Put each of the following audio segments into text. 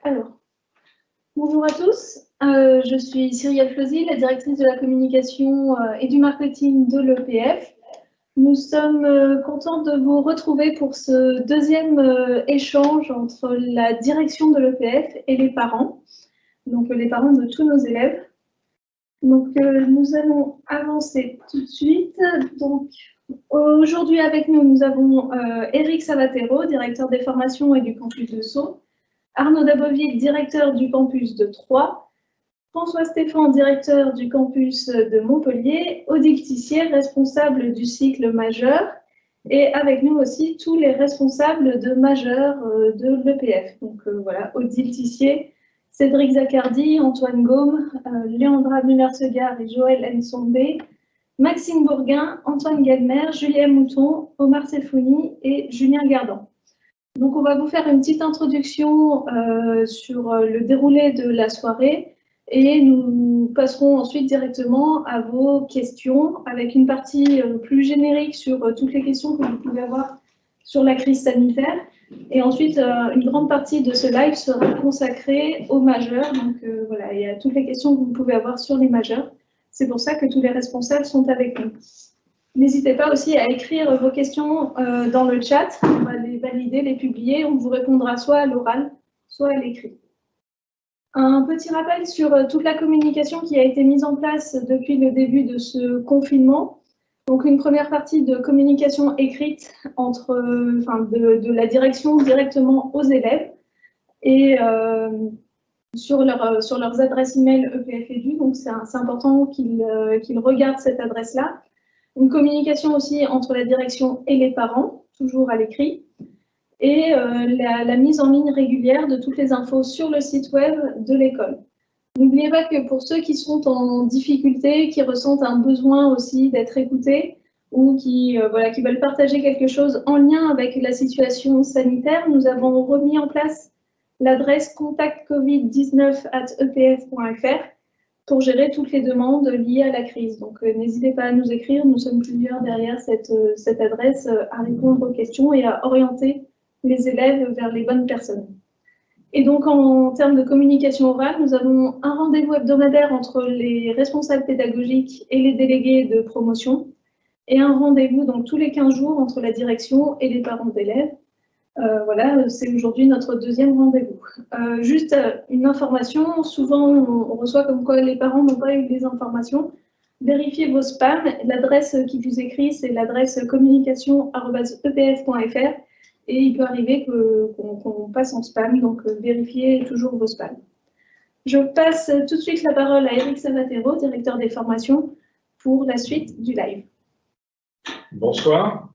Alors, bonjour à tous, je suis Cyrielle Fleuzy, la directrice de la communication et du marketing de l'EPF. Nous sommes contents de vous retrouver pour ce deuxième échange entre la direction de l'EPF et les parents, donc les parents de tous nos élèves. Donc, nous allons avancer tout de suite. Donc, aujourd'hui avec nous, nous avons Éric Savatero, directeur des formations et du campus de Sceaux, Arnaud Daboville, directeur du campus de Troyes, François Stéphane, directeur du campus de Montpellier, Odile Tissier, responsable du cycle majeur, et avec nous aussi tous les responsables de majeur de l'EPF. Donc voilà, Odile Tissier, Cédric Zaccardi, Antoine Gaume, Léandra Muller-Segar et Joël Nsombe, Maxime Bourguin, Antoine Galmer, Julien Mouton, Omar Sefouni et Julien Gardan. Donc, on va vous faire une petite introduction sur le déroulé de la soirée et nous passerons ensuite directement à vos questions avec une partie plus générique sur toutes les questions que vous pouvez avoir sur la crise sanitaire. Et ensuite, une grande partie de ce live sera consacrée aux majeurs. Donc, voilà, il y a toutes les questions que vous pouvez avoir sur les majeurs. C'est pour ça que tous les responsables sont avec nous. N'hésitez pas aussi à écrire vos questions dans le chat. On va les valider, les publier. On vous répondra soit à l'oral, soit à l'écrit. Un petit rappel sur toute la communication qui a été mise en place depuis le début de ce confinement. Donc, une première partie de communication écrite de la direction directement aux élèves et sur leurs adresses email EPF Edu. Donc, c'est important qu'ils regardent cette adresse-là. Une communication aussi entre la direction et les parents, toujours à l'écrit, et la mise en ligne régulière de toutes les infos sur le site web de l'école. N'oubliez pas que pour ceux qui sont en difficulté, qui ressentent un besoin aussi d'être écoutés ou qui veulent partager quelque chose en lien avec la situation sanitaire, nous avons remis en place l'adresse contactcovid19@epf.fr pour gérer toutes les demandes liées à la crise. Donc, n'hésitez pas à nous écrire. Nous sommes plusieurs derrière cette adresse à répondre aux questions et à orienter les élèves vers les bonnes personnes. Et donc, en termes de communication orale, nous avons un rendez-vous hebdomadaire entre les responsables pédagogiques et les délégués de promotion et un rendez-vous donc tous les 15 jours entre la direction et les parents d'élèves. Voilà, c'est aujourd'hui notre deuxième rendez-vous. Juste une information, souvent on reçoit comme quoi les parents n'ont pas eu les informations. Vérifiez vos spams. L'adresse qui vous écrit, c'est l'adresse communication@epf.fr et il peut arriver qu'on passe en spam, donc vérifiez toujours vos spams. Je passe tout de suite la parole à Éric Savatero, directeur des formations, pour la suite du live. Bonsoir.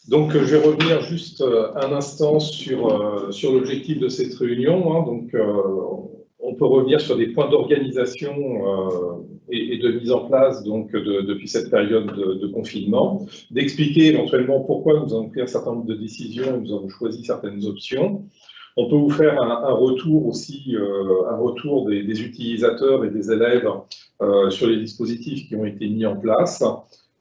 Donc, je vais revenir juste un instant sur l'objectif de cette réunion. Donc, on peut revenir sur des points d'organisation et de mise en place depuis cette période de confinement, d'expliquer éventuellement pourquoi nous avons pris un certain nombre de décisions et nous avons choisi certaines options. On peut vous faire un retour aussi, un retour des utilisateurs et des élèves sur les dispositifs qui ont été mis en place.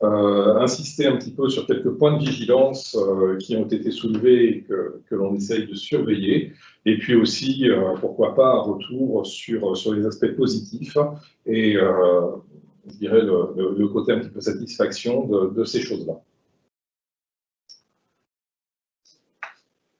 Insister un petit peu sur quelques points de vigilance qui ont été soulevés et que l'on essaye de surveiller, et puis aussi, pourquoi pas, un retour sur les aspects positifs et, je dirais, le côté un petit peu satisfaction de ces choses-là.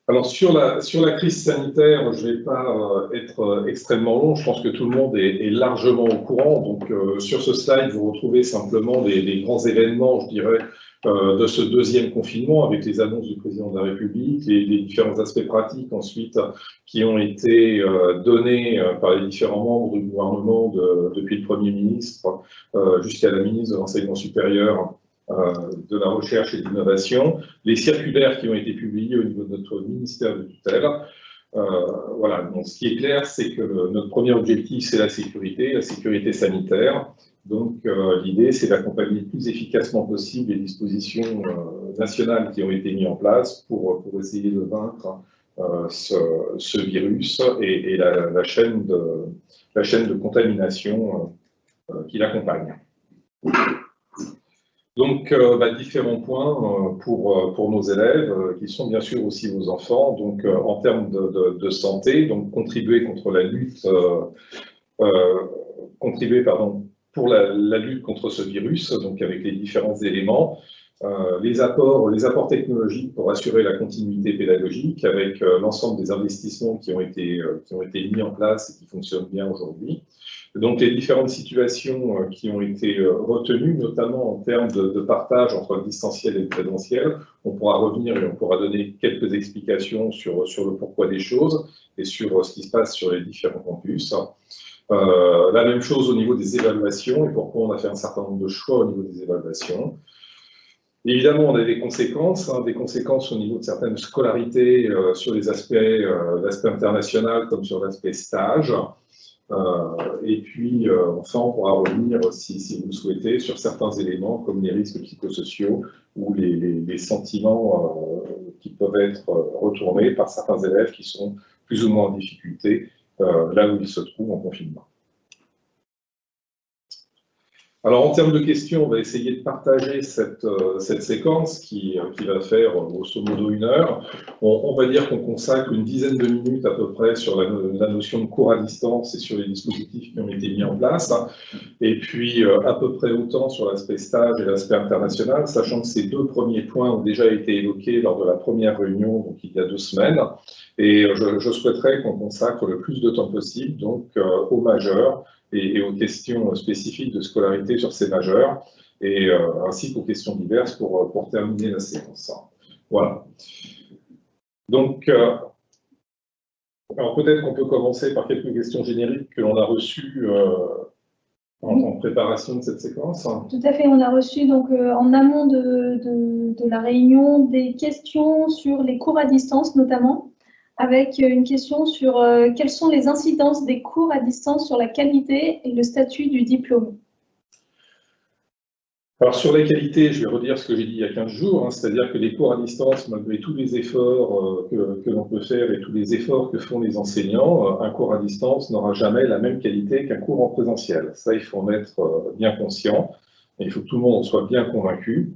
Alors, sur la crise sanitaire, je ne vais pas être extrêmement long. Je pense que tout le monde est largement au courant. Donc, sur ce slide, vous retrouvez simplement les grands événements, je dirais, de ce deuxième confinement, avec les annonces du président de la République, les différents aspects pratiques ensuite qui ont été donnés par les différents membres du gouvernement, depuis le Premier ministre jusqu'à la ministre de l'Enseignement supérieur, de la recherche et de l'innovation, les circulaires qui ont été publiés au niveau de notre ministère de tutelle. Voilà, donc ce qui est clair, c'est que notre premier objectif, c'est la sécurité sanitaire. Donc l'idée, c'est d'accompagner le plus efficacement possible les dispositions nationales qui ont été mises en place pour essayer de vaincre ce virus et la chaîne de contamination qui l'accompagne. Donc, différents points pour nos élèves, qui sont bien sûr aussi vos enfants. Donc, en termes de santé, donc contribuer contre la lutte, contribuer, pardon, pour la lutte contre ce virus, donc avec les différents éléments, les apports technologiques pour assurer la continuité pédagogique, avec l'ensemble des investissements qui ont été mis en place et qui fonctionnent bien aujourd'hui. Donc, les différentes situations qui ont été retenues, notamment en termes de partage entre le distanciel et le présentiel. On pourra revenir et on pourra donner quelques explications sur le pourquoi des choses et sur ce qui se passe sur les différents campus. La même chose au niveau des évaluations et pourquoi on a fait un certain nombre de choix au niveau des évaluations. Évidemment, on a des conséquences au niveau de certaines scolarités sur les l'aspect international comme sur l'aspect stage. Et puis, enfin, on pourra revenir, si vous le souhaitez, sur certains éléments comme les risques psychosociaux ou les sentiments qui peuvent être retournés par certains élèves qui sont plus ou moins en difficulté là où ils se trouvent en confinement. Alors, en termes de questions, on va essayer de partager cette séquence qui va faire grosso modo 1 heure. On va dire qu'on consacre une dizaine de minutes à peu près sur la notion de cours à distance et sur les dispositifs qui ont été mis en place. Et puis, à peu près autant sur l'aspect stage et l'aspect international, sachant que ces 2 premiers points ont déjà été évoqués lors de la première réunion, donc il y a 2 semaines. Et je souhaiterais qu'on consacre le plus de temps possible donc, aux majeurs, et aux questions spécifiques de scolarité sur ces majeurs, et ainsi qu'aux questions diverses pour terminer la séance. Voilà. Donc, alors peut-être qu'on peut commencer par quelques questions génériques que l'on a reçues en préparation de cette séquence. Tout à fait, on a reçu donc en amont de la réunion des questions sur les cours à distance notamment, avec une question sur quelles sont les incidences des cours à distance sur la qualité et le statut du diplôme. Alors sur la qualité, je vais redire ce que j'ai dit il y a 15 jours, c'est-à-dire que les cours à distance, malgré tous les efforts que l'on peut faire et tous les efforts que font les enseignants, un cours à distance n'aura jamais la même qualité qu'un cours en présentiel. Ça, il faut en être bien conscient, et il faut que tout le monde en soit bien convaincu.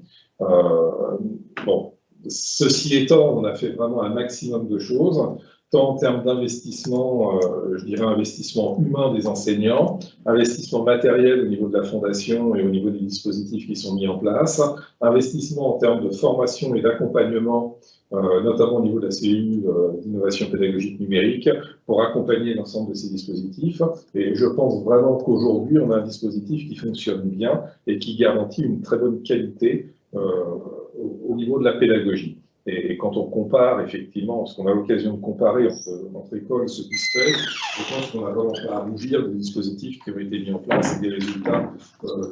Bon. Ceci étant, on a fait vraiment un maximum de choses, tant en termes d'investissement, je dirais investissement humain des enseignants, investissement matériel au niveau de la fondation et au niveau des dispositifs qui sont mis en place, investissement en termes de formation et d'accompagnement, notamment au niveau de la cellule d'innovation pédagogique numérique, pour accompagner l'ensemble de ces dispositifs. Et je pense vraiment qu'aujourd'hui, on a un dispositif qui fonctionne bien et qui garantit une très bonne qualité au niveau de la pédagogie. Et quand on compare, effectivement, parce qu'on a l'occasion de comparer entre écoles, ce qui se fait, je pense qu'on n'a vraiment pas à rougir des dispositifs qui ont été mis en place et des résultats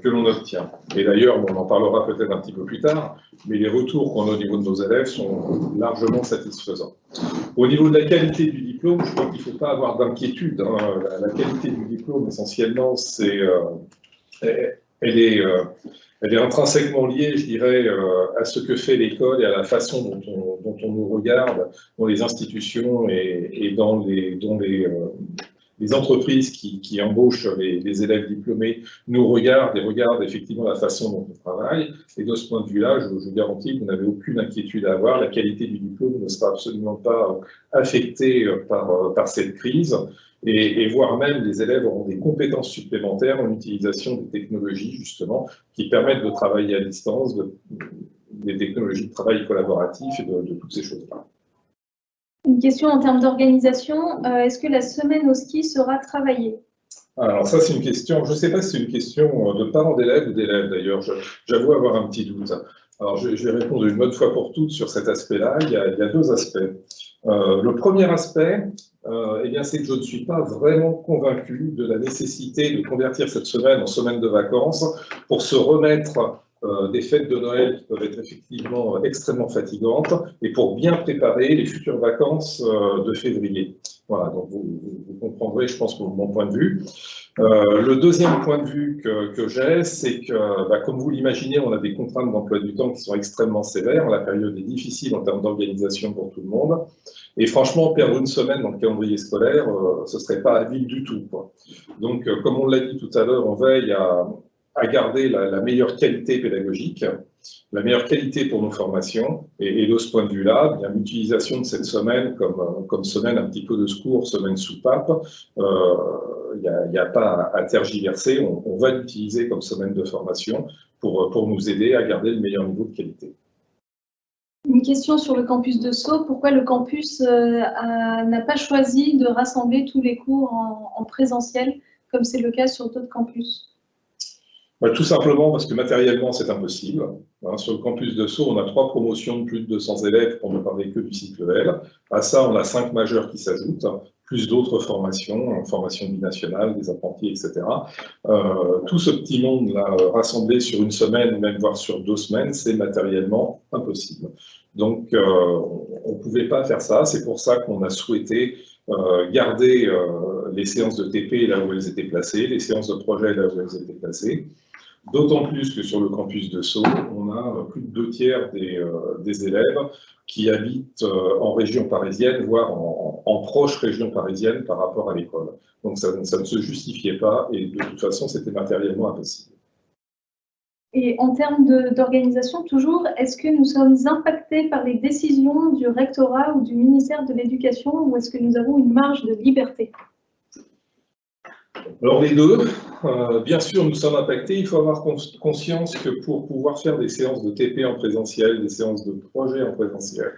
que l'on obtient. Et d'ailleurs, on en parlera peut-être un petit peu plus tard, mais les retours qu'on a au niveau de nos élèves sont largement satisfaisants. Au niveau de la qualité du diplôme, je crois qu'il ne faut pas avoir d'inquiétude. La qualité du diplôme, essentiellement, elle est intrinsèquement liée, je dirais, à ce que fait l'école et à la façon dont on nous regarde dans les institutions et dans les entreprises qui embauchent les élèves diplômés nous regardent et regardent effectivement la façon dont on travaille. Et de ce point de vue-là, je garantis que vous n'avez aucune inquiétude à avoir. La qualité du diplôme ne sera absolument pas affectée par cette crise. Et voire même, les élèves auront des compétences supplémentaires en utilisation des technologies, justement, qui permettent de travailler à distance, des technologies de travail collaboratif et de toutes ces choses-là. Une question en termes d'organisation, est-ce que la semaine au ski sera travaillée? Alors ça, c'est une question, je ne sais pas si c'est une question de parents d'élèves ou d'élèves d'ailleurs, j'avoue avoir un petit doute. Alors je vais répondre une bonne fois pour toutes sur cet aspect-là. Il y a 2 aspects. Le premier aspect, eh bien, c'est que je ne suis pas vraiment convaincu de la nécessité de convertir cette semaine en semaine de vacances pour se remettre des fêtes de Noël qui peuvent être effectivement extrêmement fatigantes et pour bien préparer les futures vacances de février. Voilà, donc vous comprendrez, je pense, mon point de vue. Le deuxième point de vue que j'ai, c'est que, comme vous l'imaginez, on a des contraintes d'emploi du temps qui sont extrêmement sévères. La période est difficile en termes d'organisation pour tout le monde. Et franchement, perdre une semaine dans le calendrier scolaire, ce ne serait pas habile du tout, quoi. Donc, comme on l'a dit tout à l'heure, on veille à à garder la meilleure qualité pédagogique, la meilleure qualité pour nos formations. Et de ce point de vue-là, bien l'utilisation de cette semaine comme semaine un petit peu de secours, semaine soupape, il n'y a pas à tergiverser. On va l'utiliser comme semaine de formation pour nous aider à garder le meilleur niveau de qualité. Une question sur le campus de Sceaux. Pourquoi le campus n'a pas choisi de rassembler tous les cours en présentiel, comme c'est le cas sur d'autres campus? Tout simplement parce que matériellement, c'est impossible. Sur le campus de Sceaux, on a 3 promotions de plus de 200 élèves pour ne parler que du cycle L. À ça, on a 5 majeurs qui s'ajoutent, plus d'autres formations, formations binationales, des apprentis, etc. Tout ce petit monde-là, rassemblé sur une semaine, même voire sur 2 semaines, c'est matériellement impossible. Donc, on ne pouvait pas faire ça. C'est pour ça qu'on a souhaité garder les séances de TP là où elles étaient placées, les séances de projet là où elles étaient placées. D'autant plus que sur le campus de Sceaux, on a plus de 2 tiers des élèves qui habitent en région parisienne, voire en proche région parisienne par rapport à l'école. Donc ça ne se justifiait pas et de toute façon, c'était matériellement impossible. Et en termes d'organisation, toujours, est-ce que nous sommes impactés par les décisions du rectorat ou du ministère de l'Éducation ou est-ce que nous avons une marge de liberté? Alors les deux, bien sûr nous sommes impactés, il faut avoir conscience que pour pouvoir faire des séances de TP en présentiel, des séances de projet en présentiel,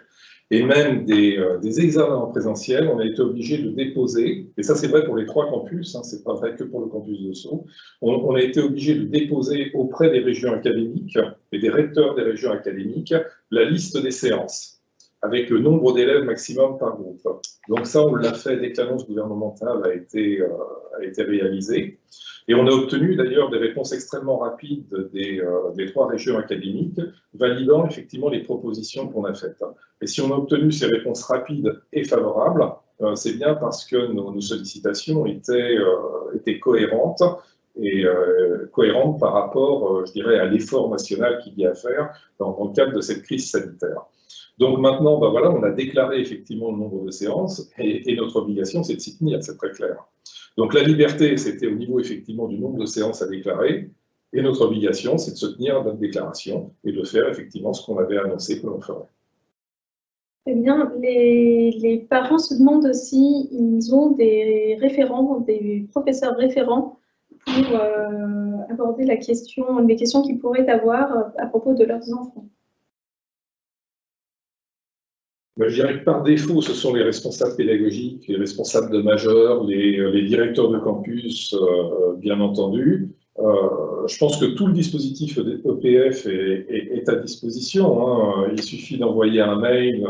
et même des examens en présentiel, on a été obligé de déposer, et ça c'est vrai pour les 3 campus, hein, c'est pas vrai que pour le campus de Sceaux, on a été obligé de déposer auprès des régions académiques et des recteurs des régions académiques la liste des séances, avec le nombre d'élèves maximum par groupe. Donc ça, on l'a fait dès que l'annonce gouvernementale a été réalisée. Et on a obtenu d'ailleurs des réponses extrêmement rapides des 3 régions académiques, validant effectivement les propositions qu'on a faites. Et si on a obtenu ces réponses rapides et favorables, c'est bien parce que nos sollicitations étaient cohérentes, et cohérentes par rapport, je dirais, à l'effort national qu'il y a à faire dans le cadre de cette crise sanitaire. Donc maintenant, ben voilà, on a déclaré effectivement le nombre de séances et notre obligation, c'est de s'y tenir, c'est très clair. Donc la liberté, c'était au niveau effectivement du nombre de séances à déclarer et notre obligation, c'est de se tenir à notre déclaration et de faire effectivement ce qu'on avait annoncé que l'on ferait. Eh bien, les parents se demandent si ils ont des référents, des professeurs référents pour aborder les questions qu'ils pourraient avoir à propos de leurs enfants. Je dirais que par défaut, ce sont les responsables pédagogiques, les responsables de majeurs, les directeurs de campus, bien entendu. Je pense que tout le dispositif EPF est à disposition. Hein. Il suffit d'envoyer un mail,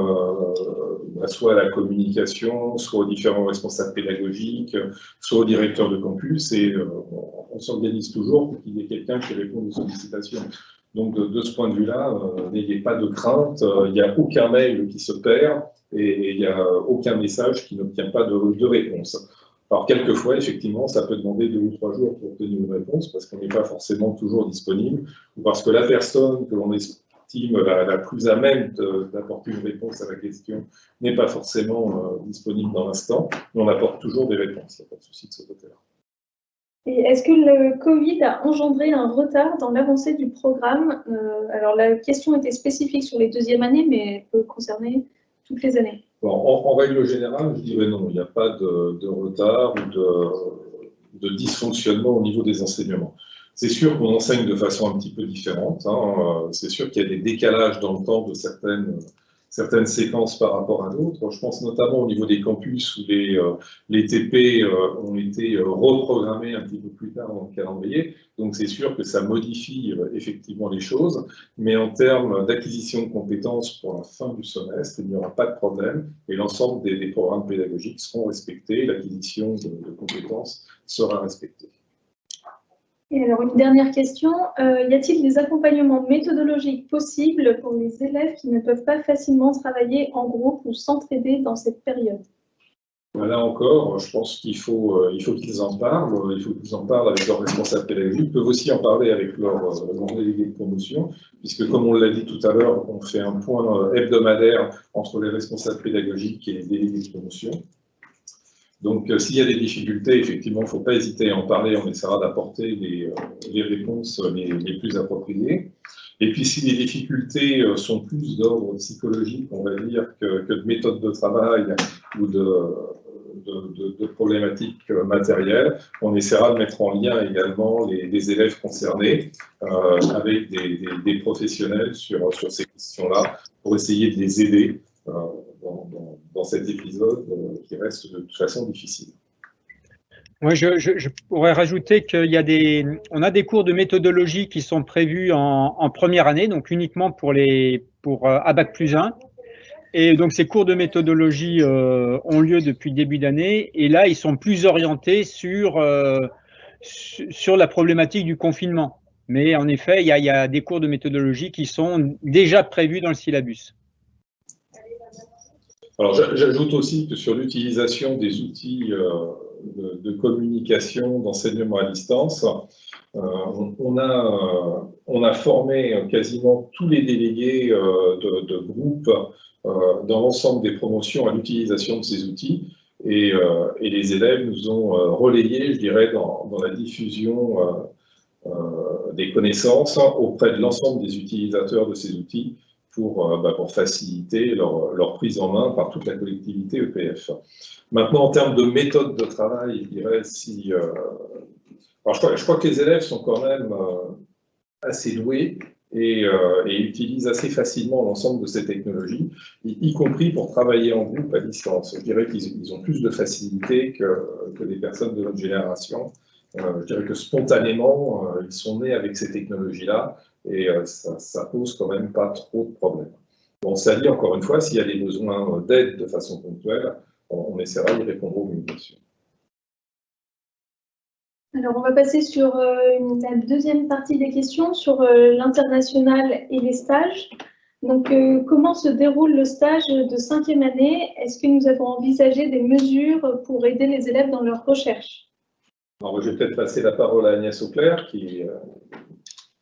soit à la communication, soit aux différents responsables pédagogiques, soit au directeur de campus, et on s'organise toujours pour qu'il y ait quelqu'un qui réponde aux sollicitations. Donc de ce point de vue-là, n'ayez pas de crainte, il n'y a aucun mail qui se perd et il n'y a aucun message qui n'obtient pas de réponse. Alors quelquefois, effectivement, ça peut demander 2 ou 3 jours pour obtenir une réponse parce qu'on n'est pas forcément toujours disponible ou parce que la personne que l'on estime la plus à même d'apporter une réponse à la question n'est pas forcément disponible dans l'instant, mais on apporte toujours des réponses, il n'y a pas de souci de ce côté-là. Et est-ce que le Covid a engendré un retard dans l'avancée du programme? Alors la question était spécifique sur les 2e années, mais elle peut concerner toutes les années. Bon, en règle générale, je dirais non, il n'y a pas de retard ou de dysfonctionnement au niveau des enseignements. C'est sûr qu'on enseigne de façon un petit peu différente, hein. C'est sûr qu'il y a des décalages dans le temps de certaines séquences par rapport à d'autres. Je pense notamment au niveau des campus où les TP ont été reprogrammés un petit peu plus tard dans le calendrier. Donc c'est sûr que ça modifie effectivement les choses, mais en termes d'acquisition de compétences pour la fin du semestre, il n'y aura pas de problème et l'ensemble des programmes pédagogiques seront respectés, l'acquisition de compétences sera respectée. Et alors, une dernière question, y a-t-il des accompagnements méthodologiques possibles pour les élèves qui ne peuvent pas facilement travailler en groupe ou s'entraider dans cette période? Là encore, je pense qu'il faut qu'ils en parlent, il faut qu'ils en parlent avec leurs responsables pédagogiques, ils peuvent aussi en parler avec leurs délégués de promotion, puisque comme on l'a dit tout à l'heure, on fait un point hebdomadaire entre les responsables pédagogiques et les délégués de promotion. Donc, s'il y a des difficultés, effectivement, il ne faut pas hésiter à en parler. On essaiera d'apporter les réponses les plus appropriées. Et puis, si les difficultés sont plus d'ordre psychologique, on va dire, que de méthode de travail ou de problématiques matérielles, on essaiera de mettre en lien également les élèves concernés avec des professionnels sur ces questions-là pour essayer de les aider dans cet épisode qui reste de toute façon difficile. Moi, je pourrais rajouter on a des cours de méthodologie qui sont prévus en première année, donc uniquement pour à Bac+1. Et donc, ces cours de méthodologie ont lieu depuis le début d'année. Et là, ils sont plus orientés sur la problématique du confinement. Mais en effet, il y a des cours de méthodologie qui sont déjà prévus dans le syllabus. Alors, j'ajoute aussi que sur l'utilisation des outils de communication, d'enseignement à distance, on a formé quasiment tous les délégués de groupes dans l'ensemble des promotions à l'utilisation de ces outils. Et les élèves nous ont relayé, je dirais, dans la diffusion des connaissances auprès de l'ensemble des utilisateurs de ces outils pour faciliter leur prise en main par toute la collectivité EPF. Maintenant, en termes de méthode de travail, je dirais je crois que les élèves sont quand même assez doués et utilisent assez facilement l'ensemble de ces technologies, y compris pour travailler en groupe à distance. Je dirais qu'ils ont plus de facilité que les personnes de notre génération. Je dirais que spontanément, ils sont nés avec ces technologies-là et ça pose quand même pas trop de problèmes. Bon, ça dit encore une fois, s'il y a des besoins d'aide de façon ponctuelle, on essaiera d'y répondre au mieux, bien sûr. Alors, on va passer sur la deuxième partie des questions, sur l'international et les stages. Donc, comment se déroule le stage de 5e année? Est-ce que nous avons envisagé des mesures pour aider les élèves dans leur recherche? Alors, je vais peut-être passer la parole à Agnès Auclair, qui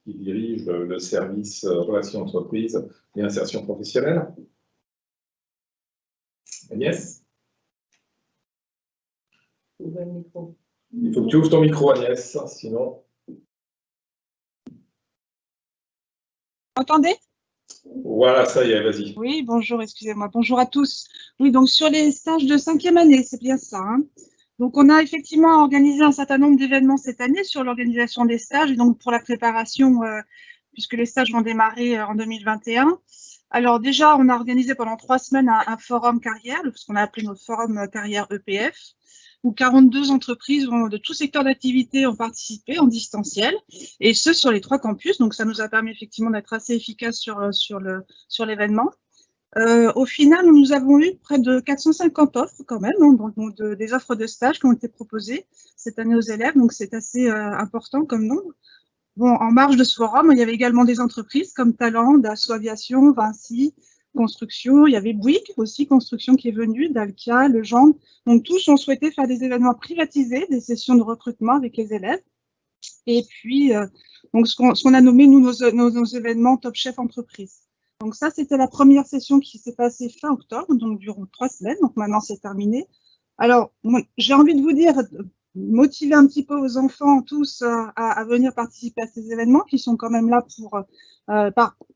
dirige le service Relations entreprises et insertion professionnelle. Agnès? Ouvre le micro. Il faut que tu ouvres ton micro, Agnès, sinon… Vous m'entendez? Voilà, ça y est, vas-y. Oui, bonjour, excusez-moi. Bonjour à tous. Oui, donc sur les stages de 5e année, c'est bien ça, hein. Donc, on a effectivement organisé un certain nombre d'événements cette année sur l'organisation des stages et donc pour la préparation, puisque les stages vont démarrer en 2021. Alors déjà, on a organisé pendant 3 semaines un forum carrière, ce qu'on a appelé notre forum carrière EPF, où 42 entreprises de tout secteur d'activité ont participé en distanciel, et ce sur les 3 campus. Donc, ça nous a permis effectivement d'être assez efficace sur l'événement. Au final, nous avons eu près de 450 offres quand même, hein, donc des offres de stage qui ont été proposées cette année aux élèves, donc c'est assez important comme nombre. Bon, en marge de ce forum, il y avait également des entreprises comme Talent, Dassault Aviation, Vinci, Construction, il y avait Bouygues aussi, Construction qui est venue, Dalkia, Legendre. Donc tous ont souhaité faire des événements privatisés, des sessions de recrutement avec les élèves. Et puis, donc ce qu'on a nommé, nous, nos événements Top Chef Entreprise. Donc ça, c'était la première session qui s'est passée fin octobre, donc durant 3 semaines. Donc maintenant, c'est terminé. Alors, j'ai envie de vous dire, motiver un petit peu aux enfants tous à venir participer à ces événements qui sont quand même là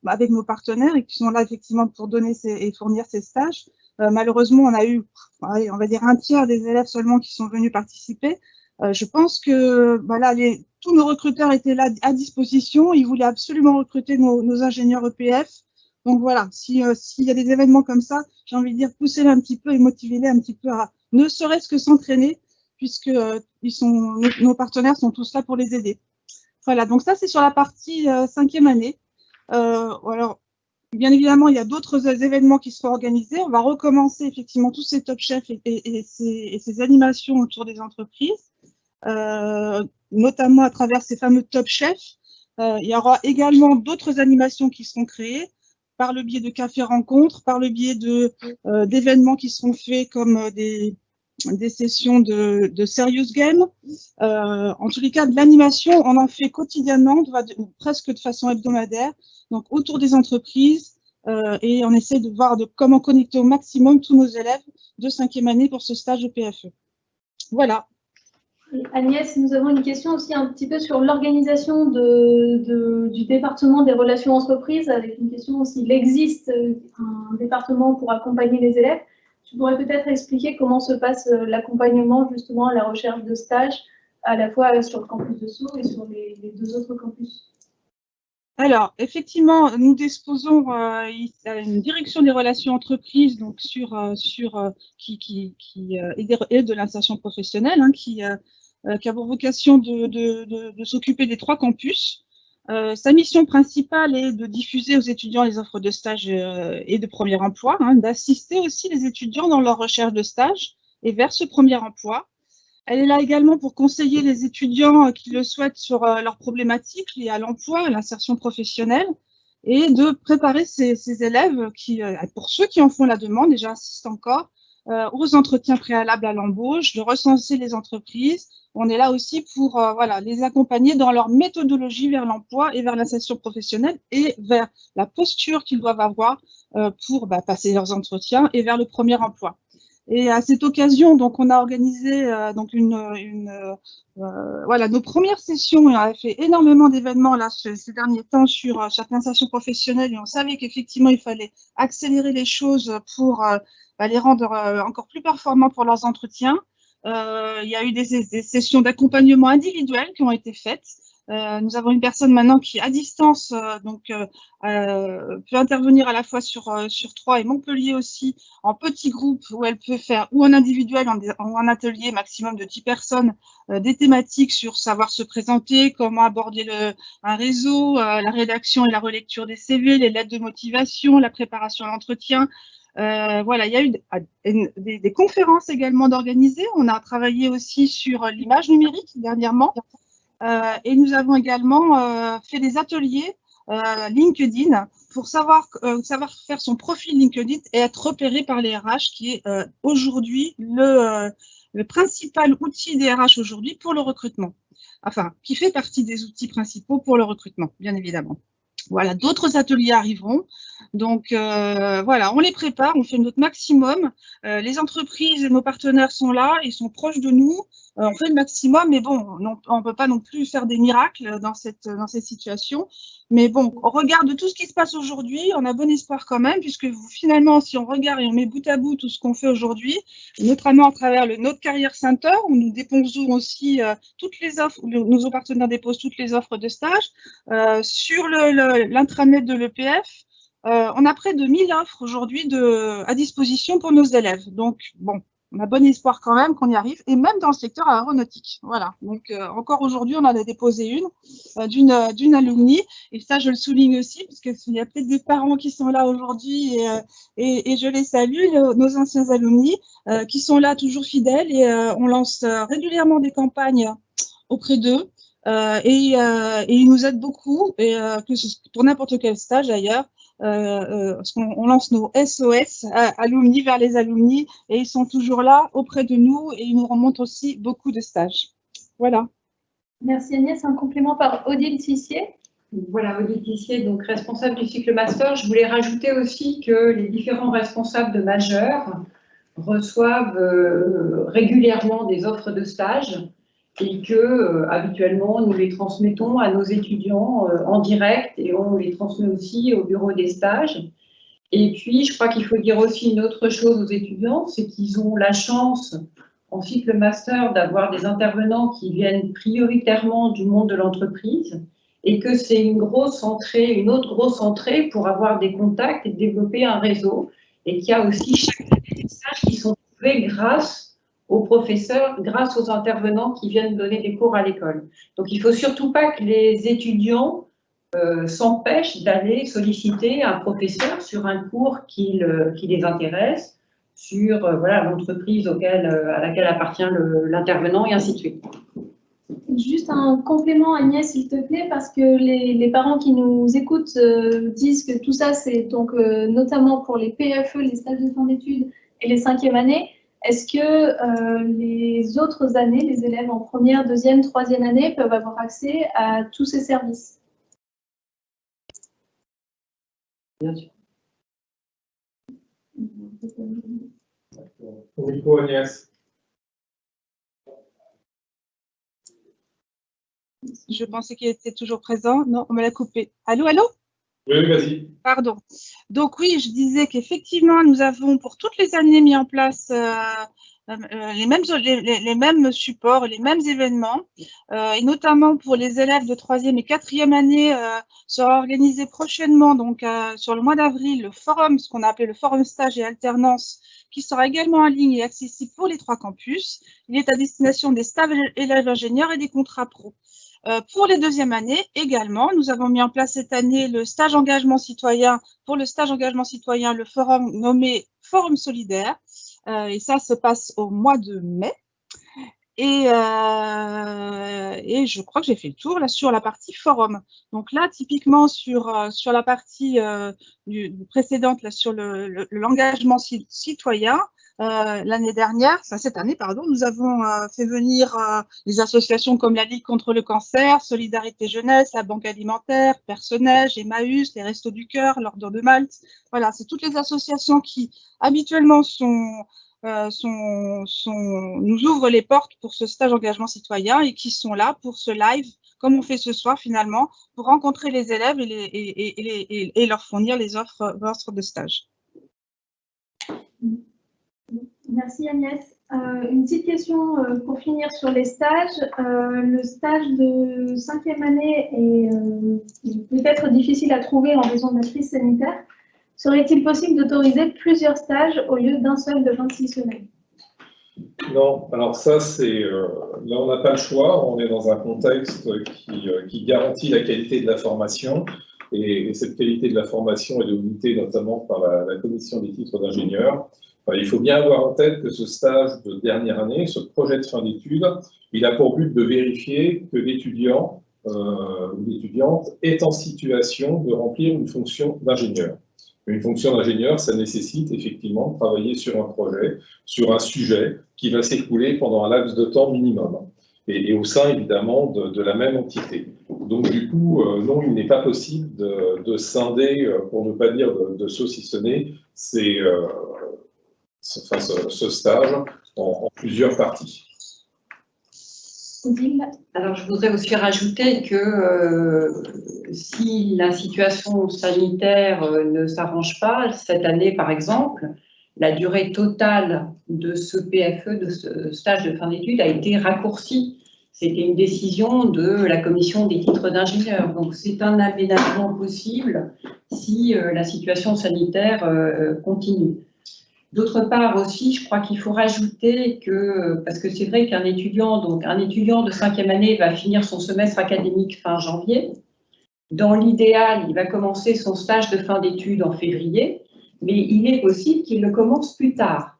avec nos partenaires et qui sont là effectivement pour donner et fournir ces stages. Malheureusement, on a eu, on va dire, un tiers des élèves seulement qui sont venus participer. Je pense que voilà, tous nos recruteurs étaient là à disposition. Ils voulaient absolument recruter nos ingénieurs EPF. Donc voilà, s'il y a des événements comme ça, j'ai envie de dire, poussez-les un petit peu et motivez-les un petit peu à ne serait-ce que s'entraîner, puisque nos partenaires sont tous là pour les aider. Voilà, donc ça c'est sur la partie 5e année. Alors, bien évidemment, il y a d'autres événements qui seront organisés. On va recommencer effectivement tous ces Top Chefs et ces animations autour des entreprises, notamment à travers ces fameux Top Chefs. Il y aura également d'autres animations qui seront créées par le biais de cafés-rencontres, par le biais d'événements qui seront faits comme des sessions de serious game. En tous les cas, de l'animation, on en fait quotidiennement, presque de façon hebdomadaire, donc autour des entreprises, et on essaie de voir comment connecter au maximum tous nos élèves de 5e année pour ce stage de PFE. Voilà. Agnès, nous avons une question aussi un petit peu sur l'organisation du département des relations entreprises, avec une question s'il existe un département pour accompagner les élèves. Tu pourrais peut-être expliquer comment se passe l'accompagnement justement à la recherche de stages, à la fois sur le campus de Sceaux et sur les deux autres campus. Alors, effectivement, nous disposons d'une direction des relations entreprises donc qui est de l'insertion professionnelle, hein, qui a pour vocation de s'occuper des 3 campus. Sa mission principale est de diffuser aux étudiants les offres de stage et de premier emploi, hein, d'assister aussi les étudiants dans leur recherche de stage et vers ce premier emploi. Elle est là également pour conseiller les étudiants qui le souhaitent sur leurs problématiques liées à l'emploi, à l'insertion professionnelle, et de préparer ces élèves qui, pour ceux qui en font la demande, et j'insiste encore, aux entretiens préalables à l'embauche, de recenser les entreprises. On est là aussi pour voilà, les accompagner dans leur méthodologie vers l'emploi et vers l'insertion professionnelle et vers la posture qu'ils doivent avoir pour passer leurs entretiens et vers le premier emploi. Et à cette occasion, donc, on a organisé donc voilà, nos premières sessions. On a fait énormément d'événements là ces derniers temps sur l'insertion professionnelle et on savait qu'effectivement, il fallait accélérer les choses pour les rendre encore plus performants pour leurs entretiens. Il y a eu des sessions d'accompagnement individuel qui ont été faites. Nous avons une personne maintenant qui, à distance, peut intervenir à la fois sur Troyes et Montpellier aussi, en petits groupes où elle peut faire, ou en individuel, ou en atelier, maximum de 10 personnes, des thématiques sur savoir se présenter, comment aborder un réseau, la rédaction et la relecture des CV, les lettres de motivation, la préparation à l'entretien. Voilà, il y a eu des conférences également d'organiser. On a travaillé aussi sur l'image numérique dernièrement. Et nous avons également fait des ateliers LinkedIn pour savoir faire son profil LinkedIn et être repéré par les RH, qui est aujourd'hui le principal outil des RH aujourd'hui pour le recrutement. Enfin, qui fait partie des outils principaux pour le recrutement, bien évidemment. Voilà, d'autres ateliers arriveront. Donc, voilà, on les prépare, on fait notre maximum. Les entreprises et nos partenaires sont là, ils sont proches de nous. On fait le maximum, mais bon, on ne peut pas non plus faire des miracles dans cette situation. Mais bon, au regard de tout ce qui se passe aujourd'hui, on a bon espoir quand même, puisque finalement, si on regarde et on met bout à bout tout ce qu'on fait aujourd'hui, notamment à travers le Notre Carrière Center, où nous déposons aussi toutes les offres, où nos partenaires déposent toutes les offres de stage, sur l'intranet de l'EPF, on a près de 1000 offres aujourd'hui à disposition pour nos élèves. Donc, bon, on a bon espoir quand même qu'on y arrive, et même dans le secteur aéronautique. Voilà. Donc, encore aujourd'hui, on en a déposé une d'une alumni, et ça, je le souligne aussi, parce qu'il y a peut-être des parents qui sont là aujourd'hui, et je les salue, nos anciens alumni, qui sont là toujours fidèles, et on lance régulièrement des campagnes auprès d'eux. Et ils nous aident beaucoup, et pour n'importe quel stage d'ailleurs, parce qu'on lance nos SOS alumni vers les alumni, et ils sont toujours là auprès de nous, et ils nous remontent aussi beaucoup de stages. Voilà. Merci Agnès. Un complément par Odile Tissier. Voilà, Odile Tissier, donc responsable du cycle master. Je voulais rajouter aussi que les différents responsables de majeurs reçoivent régulièrement des offres de stage, et que habituellement nous les transmettons à nos étudiants en direct, et on les transmet aussi au bureau des stages. Et puis je crois qu'il faut dire aussi une autre chose aux étudiants, c'est qu'ils ont la chance en cycle master d'avoir des intervenants qui viennent prioritairement du monde de l'entreprise, et que c'est une autre grosse entrée pour avoir des contacts et développer un réseau, et qu'il y a aussi chaque année des stages qui sont trouvés grâce aux professeurs, grâce aux intervenants qui viennent donner des cours à l'école. Donc il ne faut surtout pas que les étudiants s'empêchent d'aller solliciter un professeur sur un cours qui les intéresse, sur voilà, l'entreprise à laquelle appartient l'intervenant, et ainsi de suite. Juste un complément, Agnès, s'il te plaît, parce que les parents qui nous écoutent disent que tout ça, c'est donc notamment pour les PFE, les stages de fin d'études et les 5e années. Est-ce que les autres années, les élèves en première, deuxième, troisième année peuvent avoir accès à tous ces services? Bien sûr. Au micro, Agnès. Je pensais qu'il était toujours présent. Non, on me l'a coupé. Allô, allô? Oui, vas-y. Pardon. Donc oui, je disais qu'effectivement, nous avons pour toutes les années mis en place les mêmes supports, les mêmes événements, et notamment pour les élèves de 3e et 4e année, sera organisé prochainement, donc sur le mois d'avril, le forum, ce qu'on a appelé le forum stage et alternance, qui sera également en ligne et accessible pour les 3 campus. Il est à destination des stages élèves ingénieurs et des contrats pro. Pour les 2e années également, nous avons mis en place cette année le stage engagement citoyen. Pour le stage engagement citoyen, le forum nommé Forum solidaire. Et ça se passe au mois de mai. Et je crois que j'ai fait le tour là sur la partie forum. Donc là, typiquement sur la partie précédente, là, sur l'engagement citoyen, l'année dernière, cette année, pardon, nous avons fait venir les associations comme la Ligue contre le cancer, Solidarité Jeunesse, la Banque alimentaire, Personnage, Emmaüs, les Restos du Cœur, l'Ordre de Malte. Voilà, c'est toutes les associations qui habituellement nous ouvrent les portes pour ce stage engagement citoyen et qui sont là pour ce live, comme on fait ce soir finalement, pour rencontrer les élèves et leur fournir les offres de stage. Merci Agnès. Une petite question pour finir sur les stages. Le stage de 5e année est peut-être difficile à trouver en raison de la crise sanitaire. Serait-il possible d'autoriser plusieurs stages au lieu d'un seul de 26 semaines? Non, alors ça, là, on n'a pas le choix. On est dans un contexte qui garantit la qualité de la formation. Et cette qualité de la formation est limitée notamment par la commission des titres d'ingénieur. Enfin, il faut bien avoir en tête que ce stage de dernière année, ce projet de fin d'études, il a pour but de vérifier que l'étudiant ou l'étudiante est en situation de remplir une fonction d'ingénieur. Une fonction d'ingénieur, ça nécessite effectivement de travailler sur un projet, sur un sujet qui va s'écouler pendant un laps de temps minimum, et au sein évidemment de la même entité. Donc du coup, non, il n'est pas possible de scinder, pour ne pas dire de saucissonner, ce stage en plusieurs parties. Alors, je voudrais aussi rajouter que si la situation sanitaire ne s'arrange pas, cette année par exemple, la durée totale de ce PFE, de ce stage de fin d'études, a été raccourcie. C'était une décision de la commission des titres d'ingénieur. Donc, c'est un aménagement possible si la situation sanitaire continue. D'autre part aussi, je crois qu'il faut rajouter que, parce que c'est vrai qu'un étudiant, donc un étudiant de 5e année va finir son semestre académique fin janvier. Dans l'idéal, il va commencer son stage de fin d'études en février, mais il est possible qu'il le commence plus tard.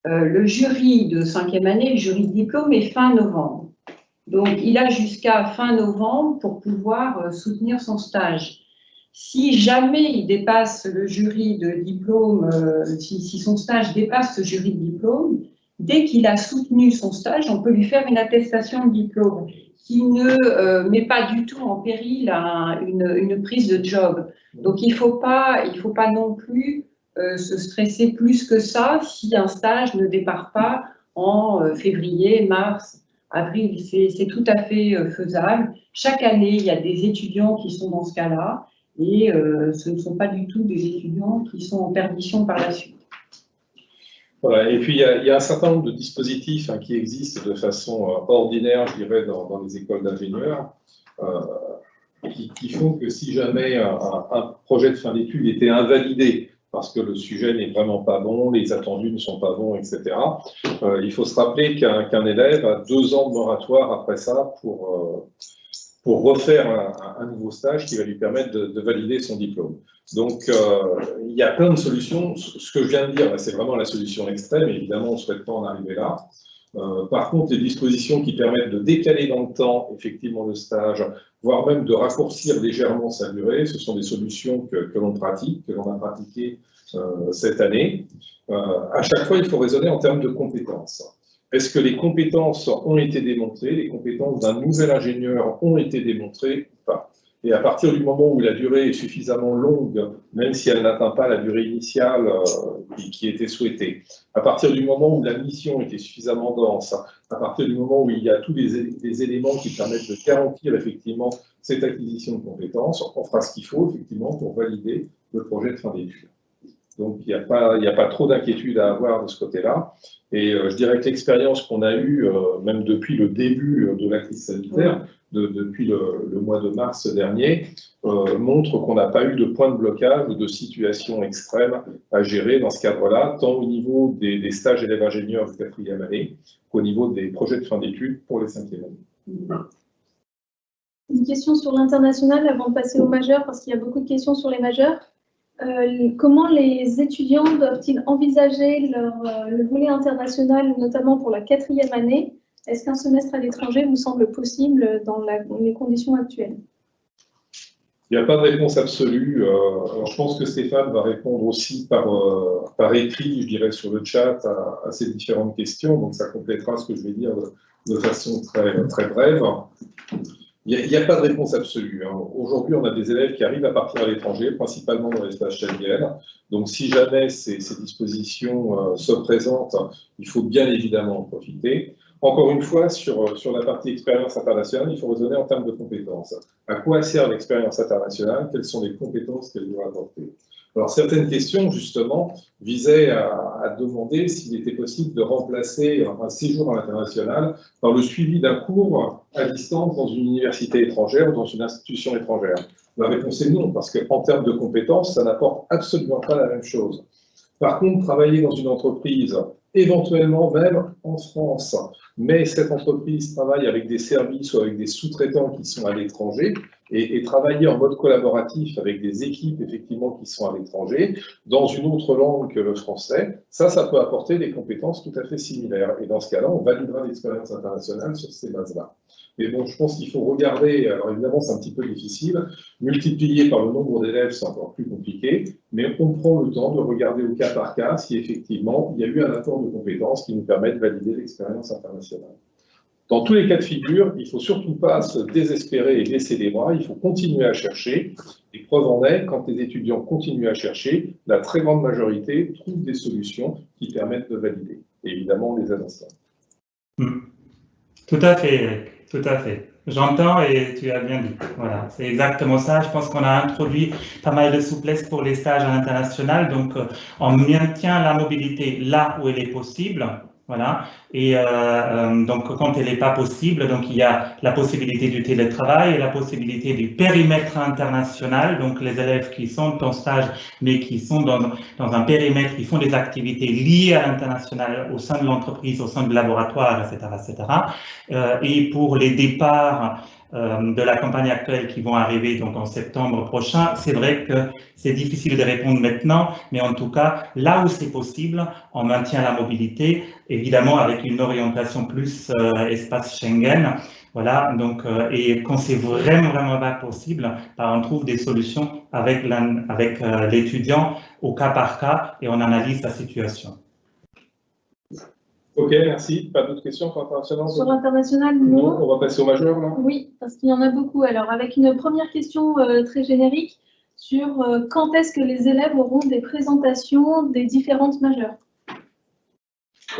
Le jury de 5e année, le jury de diplôme est fin novembre. Donc, il a jusqu'à fin novembre pour pouvoir soutenir son stage. Si jamais il dépasse le jury de diplôme, si son stage dépasse ce jury de diplôme, dès qu'il a soutenu son stage, on peut lui faire une attestation de diplôme qui ne met pas du tout en péril une prise de job. Donc il ne faut pas non plus se stresser plus que ça si un stage ne départ pas en février, mars, avril. C'est tout à fait faisable. Chaque année, il y a des étudiants qui sont dans ce cas-là. Et ce ne sont pas du tout des étudiants qui sont en perdition par la suite. Voilà, et puis il y a un certain nombre de dispositifs qui existent de façon ordinaire, je dirais, dans les écoles d'ingénieurs, qui font que si jamais un projet de fin d'études était invalidé parce que le sujet n'est vraiment pas bon, les attendus ne sont pas bons, etc., il faut se rappeler qu'un élève a 2 ans de moratoire après ça pour refaire un nouveau stage qui va lui permettre de valider son diplôme. Donc, il y a plein de solutions. Ce que je viens de dire, c'est vraiment la solution extrême. Évidemment, on ne souhaite pas en arriver là. Par contre, les dispositions qui permettent de décaler dans le temps, effectivement, le stage, voire même de raccourcir légèrement sa durée, ce sont des solutions que l'on pratique, que l'on a pratiquées cette année. À chaque fois, il faut raisonner en termes de compétences. Est-ce que les compétences ont été démontrées, les compétences d'un nouvel ingénieur ont été démontrées ou pas? Et à partir du moment où la durée est suffisamment longue, même si elle n'atteint pas la durée initiale qui était souhaitée, à partir du moment où la mission était suffisamment dense, à partir du moment où il y a tous les éléments qui permettent de garantir effectivement cette acquisition de compétences, on fera ce qu'il faut effectivement pour valider le projet de fin d'études. Donc il n'y a pas trop d'inquiétude à avoir de ce côté-là. Et je dirais que l'expérience qu'on a eue, même depuis le début de la crise sanitaire, depuis le mois de mars dernier, montre qu'on n'a pas eu de point de blocage ou de situation extrême à gérer dans ce cadre-là, tant au niveau des stages élèves ingénieurs de 4e année qu'au niveau des projets de fin d'études pour les 5e années. Une question sur l'international avant de passer aux majeurs, parce qu'il y a beaucoup de questions sur les majeurs. Comment les étudiants doivent-ils envisager le volet international, notamment pour la 4e année? Est-ce qu'un semestre à l'étranger vous semble possible dans les conditions actuelles? Il n'y a pas de réponse absolue. Alors je pense que Stéphane va répondre aussi par écrit, je dirais, sur le chat à ces différentes questions. Donc ça complétera ce que je vais dire de façon très, très brève. Il n'y a pas de réponse absolue. Aujourd'hui, on a des élèves qui arrivent à partir à l'étranger, principalement dans les stages Schengen. Donc, si jamais ces dispositions se présentent, il faut bien évidemment en profiter. Encore une fois, sur la partie expérience internationale, il faut raisonner en termes de compétences. À quoi sert l'expérience internationale? Quelles sont les compétences qu'elle doit apporter? Alors, certaines questions, justement, visaient à demander s'il était possible de remplacer un séjour à l'international par le suivi d'un cours à distance dans une université étrangère ou dans une institution étrangère. La réponse est non, parce qu'en termes de compétences, ça n'apporte absolument pas la même chose. Par contre, travailler dans une entreprise, éventuellement même en France, mais cette entreprise travaille avec des services ou avec des sous-traitants qui sont à l'étranger, et travailler en mode collaboratif avec des équipes effectivement qui sont à l'étranger, dans une autre langue que le français, ça peut apporter des compétences tout à fait similaires. Et dans ce cas-là, on validera l'expérience internationale sur ces bases-là. Mais bon, je pense qu'il faut regarder, alors évidemment c'est un petit peu difficile, multiplier par le nombre d'élèves c'est encore plus compliqué, mais on prend le temps de regarder au cas par cas si effectivement il y a eu un apport de compétences qui nous permet de valider l'expérience internationale. Dans tous les cas de figure, il ne faut surtout pas se désespérer et baisser les bras, il faut continuer à chercher. Et preuve en est, quand les étudiants continuent à chercher, la très grande majorité trouve des solutions qui permettent de valider. Et évidemment, on les aide ensemble. Tout à fait, Eric, tout à fait. J'entends et tu as bien dit. Voilà, c'est exactement ça. Je pense qu'on a introduit pas mal de souplesse pour les stages à l'international. Donc, on maintient la mobilité là où elle est possible. Voilà. Et donc, quand elle n'est pas possible, donc il y a la possibilité du télétravail et la possibilité du périmètre international. Donc, les élèves qui sont en stage, mais qui sont dans un périmètre, qui font des activités liées à l'international au sein de l'entreprise, au sein de laboratoire, etc., etc. Et pour les départs de la campagne actuelle qui vont arriver donc en septembre prochain, c'est vrai que c'est difficile de répondre maintenant, mais en tout cas, là où c'est possible, on maintient la mobilité, évidemment avec une orientation plus espace Schengen. Voilà, donc, et quand c'est vraiment pas possible, on trouve des solutions avec l'étudiant au cas par cas et on analyse la situation. Ok, merci. Pas d'autres questions sur l'international? Sur l'international, non. On va passer au majeur, là? Oui, parce qu'il y en a beaucoup. Alors, avec une première question très générique sur quand est-ce que les élèves auront des présentations des différentes majeures?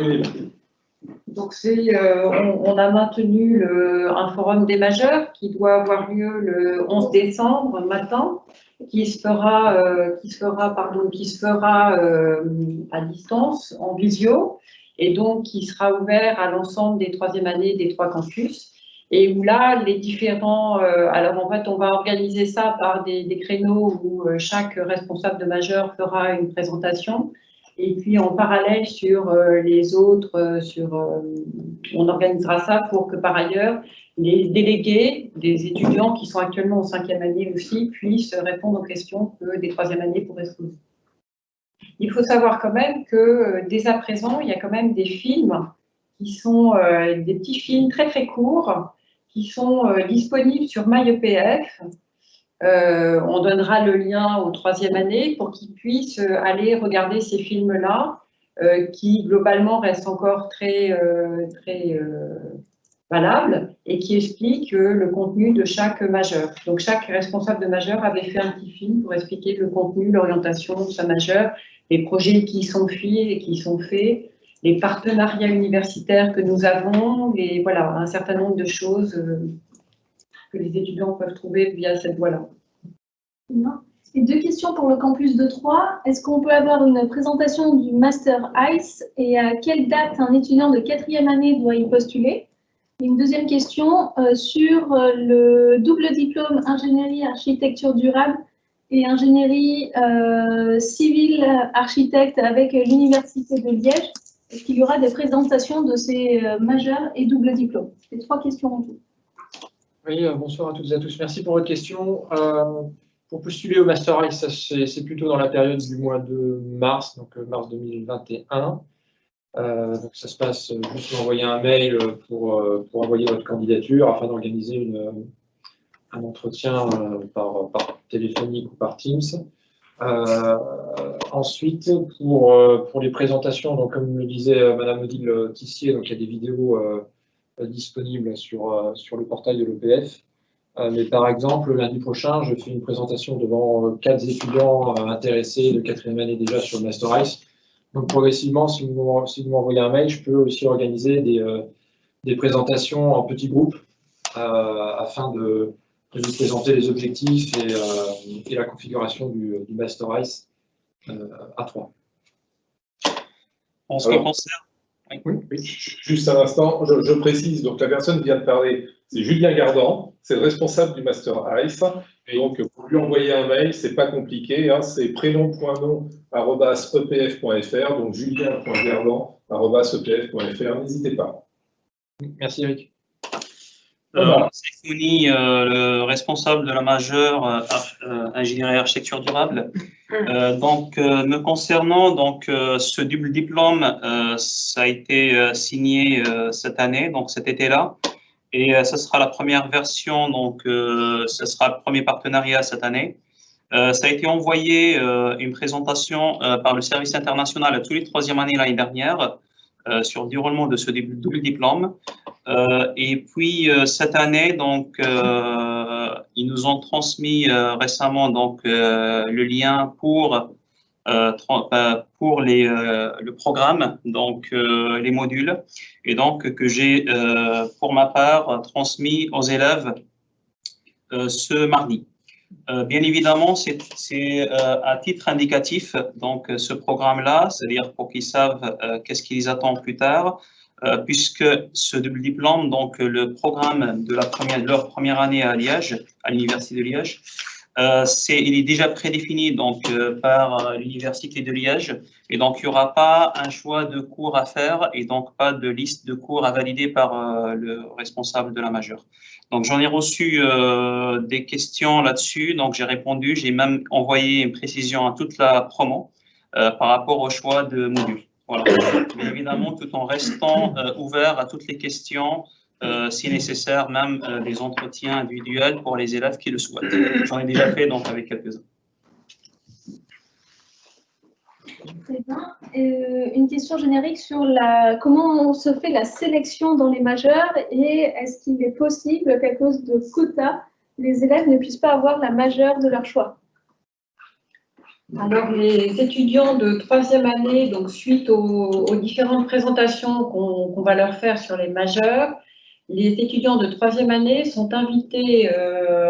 Oui. Donc, on a maintenu un forum des majeurs qui doit avoir lieu le 11 décembre matin, qui se fera à distance, en visio, et donc qui sera ouvert à l'ensemble des 3e années des 3 campus. Et où là, les différents... alors en fait, on va organiser ça par des créneaux où chaque responsable de majeur fera une présentation. Et puis en parallèle sur les autres, on organisera ça pour que par ailleurs, les délégués des étudiants qui sont actuellement en 5e année aussi puissent répondre aux questions que des 3e années pourraient se poser. Il faut savoir quand même que dès à présent, il y a quand même des films qui sont des petits films très très courts qui sont disponibles sur MyEPF. On donnera le lien aux 3e années pour qu'ils puissent aller regarder ces films-là qui globalement restent encore très valable et qui explique le contenu de chaque majeur. Donc, chaque responsable de majeur avait fait un petit film pour expliquer le contenu, l'orientation de sa majeure, les projets qui sont faits et qui sont faits, les partenariats universitaires que nous avons, et voilà, un certain nombre de choses que les étudiants peuvent trouver via cette voie-là. Et 2 questions pour le campus de Troyes. Est-ce qu'on peut avoir une présentation du Master ICE et à quelle date un étudiant de 4e année doit y postuler? Et une deuxième question sur le double diplôme ingénierie architecture durable et ingénierie civile architecte avec l'Université de Liège. Est-ce qu'il y aura des présentations de ces majeurs et double diplômes? C'est 3 questions en tout. Oui, bonsoir à toutes et à tous. Merci pour votre question. Pour postuler au Master ICE, c'est plutôt dans la période du mois de mars, donc mars 2021. Donc ça se passe, juste envoyer un mail pour envoyer votre candidature afin d'organiser un entretien par téléphonique ou par Teams. Ensuite, pour les présentations, donc comme le disait Madame Odile Tissier, donc il y a des vidéos disponibles sur le portail de l'EPF. Mais par exemple, lundi prochain, je fais une présentation devant 4 étudiants intéressés de 4e année déjà sur le Master ICE. Donc progressivement, si vous m'envoyez un mail, je peux aussi organiser des présentations en petits groupes afin de vous présenter les objectifs et la configuration du Master ICE à Troyes. En ce qui concerne... Oui. Juste un instant, je précise, donc la personne qui vient de parler, c'est Julien Gardan, c'est le responsable du Master ICE. Et donc, pour lui envoyer un mail, c'est pas compliqué, hein, c'est prénom.nom@epf.fr, donc julien.gardan@epf.fr, n'hésitez pas. Merci Eric. Sefouni, le responsable de la majeure ingénierie architecture durable. Me concernant, donc, ce double diplôme, ça a été signé cette année, donc cet été-là. Et ce sera la première version, donc ce sera le premier partenariat cette année. Ça a été envoyé une présentation par le service international à tous les 3e années l'année dernière sur le déroulement de ce double diplôme. Et puis cette année, donc ils nous ont transmis récemment donc le lien pour le programme, donc les modules, et donc que j'ai pour ma part transmis aux élèves ce mardi. Bien évidemment, c'est à titre indicatif, donc ce programme-là, c'est-à-dire pour qu'ils savent qu'est-ce qui les attend plus tard, puisque ce double diplôme, donc le programme de leur première année à Liège, à l'Université de Liège, il est déjà prédéfini donc par l'Université de Liège, et donc il n'y aura pas un choix de cours à faire et donc pas de liste de cours à valider par le responsable de la majeure. Donc j'en ai reçu des questions là-dessus, donc j'ai répondu, j'ai même envoyé une précision à toute la promo par rapport au choix de module. Voilà. Mais évidemment, tout en restant ouvert à toutes les questions, si nécessaire, même des entretiens individuels pour les élèves qui le souhaitent. J'en ai déjà fait donc avec quelques-uns. Très bien. Une question générique sur comment se fait la sélection dans les majeurs et est-ce qu'il est possible qu'à cause de quotas, les élèves ne puissent pas avoir la majeure de leur choix? Alors, les étudiants de 3e année, donc suite aux différentes présentations qu'on va leur faire sur les majeurs, les étudiants de 3e année sont invités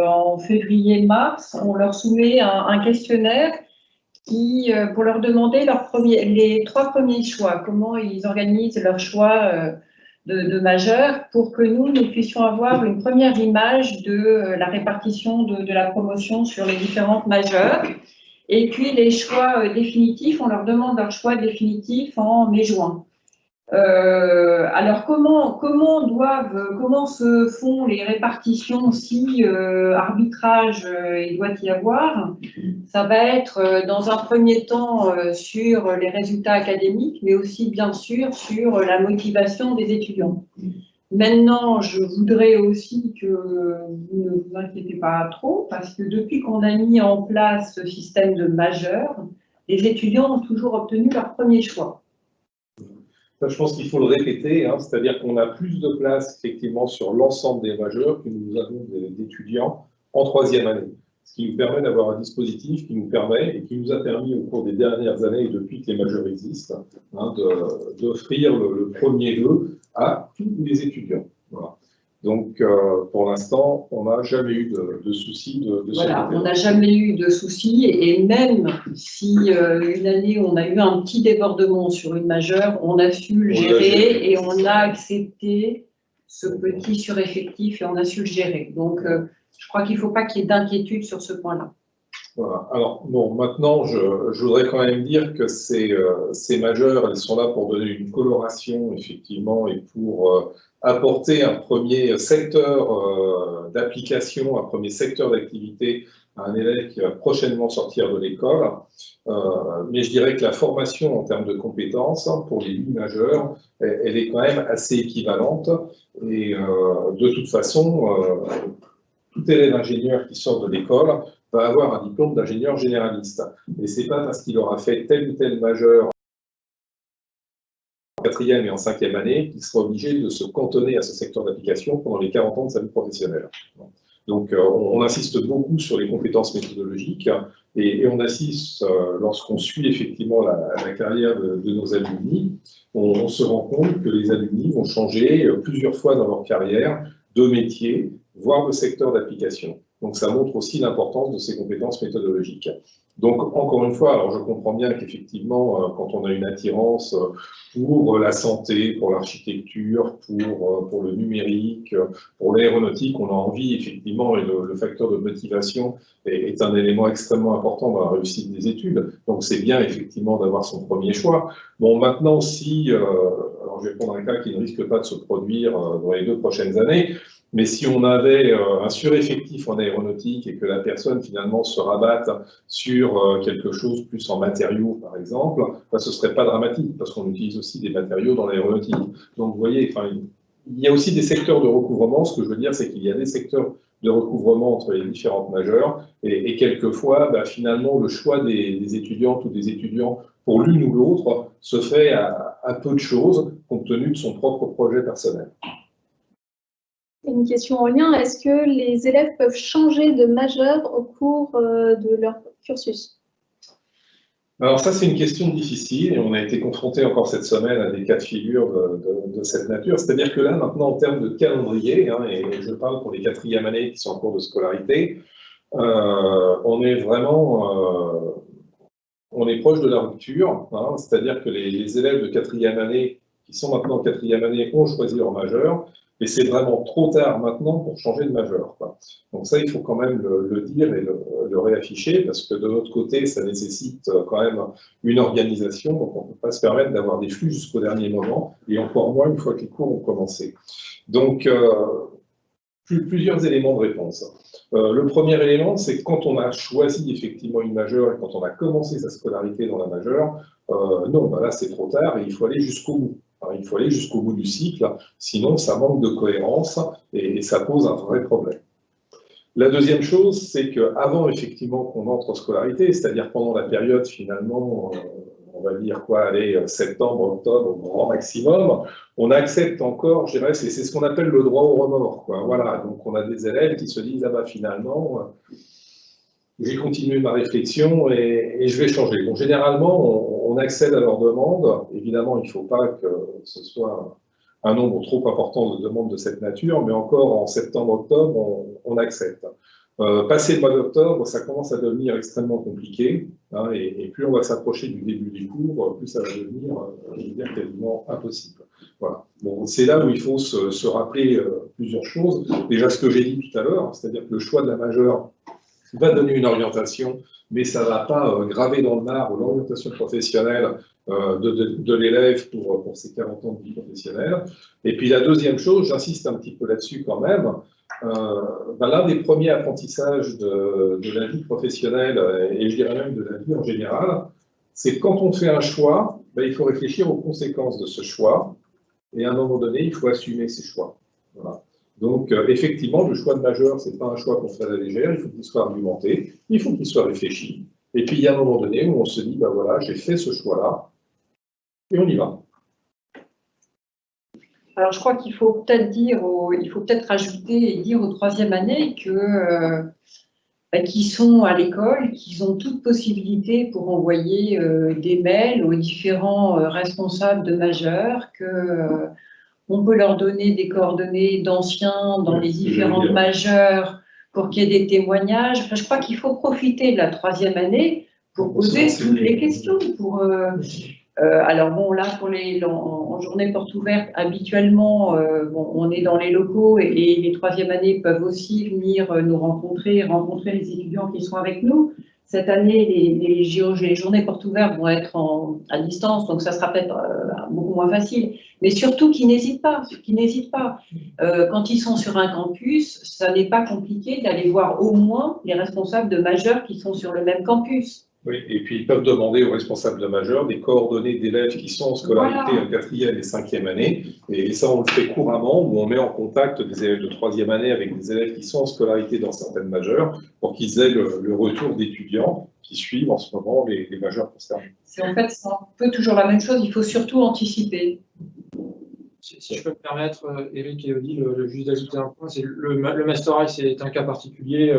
en février-mars. On leur soumet un questionnaire pour leur demander les 3 premiers choix, comment ils organisent leur choix de majeur pour que nous puissions avoir une première image de la répartition de la promotion sur les différentes majeures. Et puis les choix définitifs, on leur demande leur choix définitif en mai-juin. Alors comment se font les répartitions si arbitrage il doit y avoir? Ça va être dans un premier temps sur les résultats académiques, mais aussi bien sûr sur la motivation des étudiants. Maintenant, je voudrais aussi que vous ne vous inquiétez pas trop, parce que depuis qu'on a mis en place ce système de majeur, les étudiants ont toujours obtenu leur premier choix. Ça, je pense qu'il faut le répéter, hein, c'est-à-dire qu'on a plus de place effectivement sur l'ensemble des majeurs que nous avons d'étudiants en troisième année. Ce qui nous permet d'avoir un dispositif qui nous permet et qui nous a permis au cours des dernières années et depuis que les majeurs existent, hein, d'offrir le premier vœu à tous les étudiants. Voilà. Donc, pour l'instant, on n'a jamais eu de soucis de ce Voilà, côté-là. on n'a jamais eu de soucis et même si une année on a eu un petit débordement sur une majeure, on a su le gérer et on a accepté ce petit sureffectif et on a su le gérer. Donc, je crois qu'il ne faut pas qu'il y ait d'inquiétude sur ce point-là. Voilà. Alors, bon, maintenant, je voudrais quand même dire que ces majeures, elles sont là pour donner une coloration, effectivement, et pour apporter un premier secteur d'application, un premier secteur d'activité à un élève qui va prochainement sortir de l'école. Mais je dirais que la formation en termes de compétences, pour les 8 majeurs, elle est quand même assez équivalente. Et de toute façon, tout élève ingénieur qui sort de l'école va avoir un diplôme d'ingénieur généraliste. Et ce n'est pas parce qu'il aura fait tel ou tel majeur en 4e et en 5e année qu'il sera obligé de se cantonner à ce secteur d'application pendant les 40 ans de sa vie professionnelle. Donc, on insiste beaucoup sur les compétences méthodologiques et on assiste, lorsqu'on suit effectivement la carrière de nos alumni, on se rend compte que les alumni vont changer plusieurs fois dans leur carrière de métier, voire de secteur d'application. Donc, ça montre aussi l'importance de ces compétences méthodologiques. Donc, encore une fois, alors je comprends bien qu'effectivement, quand on a une attirance pour la santé, pour l'architecture, pour le numérique, pour l'aéronautique, on a envie, effectivement, et le facteur de motivation est un élément extrêmement important dans la réussite des études. Donc, c'est bien, effectivement, d'avoir son premier choix. Bon, maintenant, si, alors je vais prendre un cas qui ne risque pas de se produire dans les 2 prochaines années, mais si on avait un sureffectif en aéronautique et que la personne finalement se rabatte sur quelque chose plus en matériaux, par exemple, ben, ce ne serait pas dramatique parce qu'on utilise aussi des matériaux dans l'aéronautique. Donc vous voyez, enfin, il y a aussi des secteurs de recouvrement. Ce que je veux dire, c'est qu'il y a des secteurs de recouvrement entre les différentes majeures et quelquefois, ben, finalement, le choix des étudiantes ou des étudiants pour l'une ou l'autre se fait à peu de choses compte tenu de son propre projet personnel. Une question en lien, est-ce que les élèves peuvent changer de majeur au cours de leur cursus? Alors ça, c'est une question difficile et on a été confronté encore cette semaine à des cas de figure de cette nature. C'est-à-dire que là, maintenant, en termes de calendrier, hein, et je parle pour les 4e années qui sont en cours de scolarité, on est vraiment on est proche de la rupture, hein, c'est-à-dire que les élèves de 4e année qui sont maintenant en 4e année ont choisi leur majeur. Et c'est vraiment trop tard maintenant pour changer de majeur, quoi. Donc ça, il faut quand même le dire et le réafficher, parce que de notre côté, ça nécessite quand même une organisation, donc on ne peut pas se permettre d'avoir des flux jusqu'au dernier moment, et encore moins une fois que les cours ont commencé. Donc, plusieurs éléments de réponse. Le premier élément, c'est que quand on a choisi effectivement une majeure et quand on a commencé sa scolarité dans la majeure, non, ben là c'est trop tard et il faut aller jusqu'au bout. Il faut aller jusqu'au bout du cycle, sinon ça manque de cohérence et ça pose un vrai problème. La deuxième chose, c'est qu'avant effectivement qu'on entre en scolarité, c'est-à-dire pendant la période finalement, on va dire quoi, allez, septembre, octobre au grand maximum, on accepte encore, je dirais, c'est ce qu'on appelle le droit au remords, quoi. Voilà, donc on a des élèves qui se disent, ah bah finalement, j'ai continué ma réflexion et je vais changer. Donc généralement, on accède à leur demande. Évidemment, il ne faut pas que ce soit un nombre trop important de demandes de cette nature, mais encore en septembre-octobre, on accepte. Passé le mois d'octobre, ça commence à devenir extrêmement compliqué, hein, et plus on va s'approcher du début des cours, plus ça va devenir, je veux dire, quasiment impossible. Voilà. Bon, c'est là où il faut se rappeler plusieurs choses. Déjà, ce que j'ai dit tout à l'heure, c'est-à dire que le choix de la majeure va donner une orientation, mais ça ne va pas graver dans le marbre l'orientation professionnelle de l'élève pour ses 40 ans de vie professionnelle. Et puis la deuxième chose, j'insiste un petit peu là-dessus quand même, l'un des premiers apprentissages de la vie professionnelle, et je dirais même de la vie en général, c'est que quand on fait un choix, il faut réfléchir aux conséquences de ce choix, et à un moment donné, il faut assumer ses choix. Voilà. Donc, effectivement, le choix de majeur, ce n'est pas un choix qu'on fait à la légère, il faut qu'il soit argumenté, il faut qu'il soit réfléchi. Et puis, il y a un moment donné où on se dit, ben voilà, j'ai fait ce choix-là, et on y va. Alors, je crois qu'il faut peut-être rajouter et dire aux troisième année que qu'ils sont à l'école, qu'ils ont toute possibilité pour envoyer des mails aux différents responsables de majeurs, que on peut leur donner des coordonnées d'anciens dans les différentes majeures pour qu'il y ait des témoignages. Enfin, je crois qu'il faut profiter de la troisième année pour poser toutes les questions. Alors bon, là, en journée porte ouverte, habituellement, on est dans les locaux et les troisième années peuvent aussi venir nous rencontrer les étudiants qui sont avec nous. Cette année, les journées portes ouvertes vont être à distance, donc ça sera peut-être beaucoup moins facile. Mais surtout, qu'ils n'hésitent pas. Quand ils sont sur un campus, ça n'est pas compliqué d'aller voir au moins les responsables de majeurs qui sont sur le même campus. Oui, et puis ils peuvent demander aux responsables de majeurs des coordonnées d'élèves qui sont en scolarité en quatrième et cinquième année. Et ça, on le fait couramment, où on met en contact des élèves de troisième année avec des élèves qui sont en scolarité dans certaines majeures, pour qu'ils aient le retour d'étudiants qui suivent en ce moment les majeurs concernés. En fait, c'est un peu toujours la même chose, il faut surtout anticiper. Si je peux me permettre, Eric et Odile, juste d'ajouter un point, c'est le Master I, c'est un cas particulier,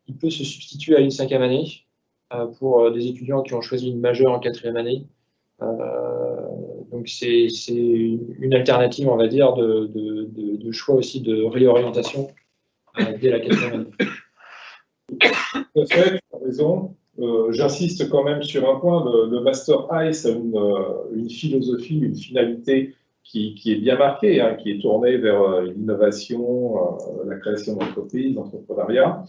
il peut se substituer à une cinquième année. Pour des étudiants qui ont choisi une majeure en quatrième année. Donc c'est une alternative, on va dire, de choix aussi de réorientation dès la quatrième année. Tout à fait, tu as raison. J'insiste quand même sur un point, le Master I, c'est une philosophie, une finalité qui est bien marquée, hein, qui est tournée vers l'innovation, la création d'entreprises, l'entrepreneuriat.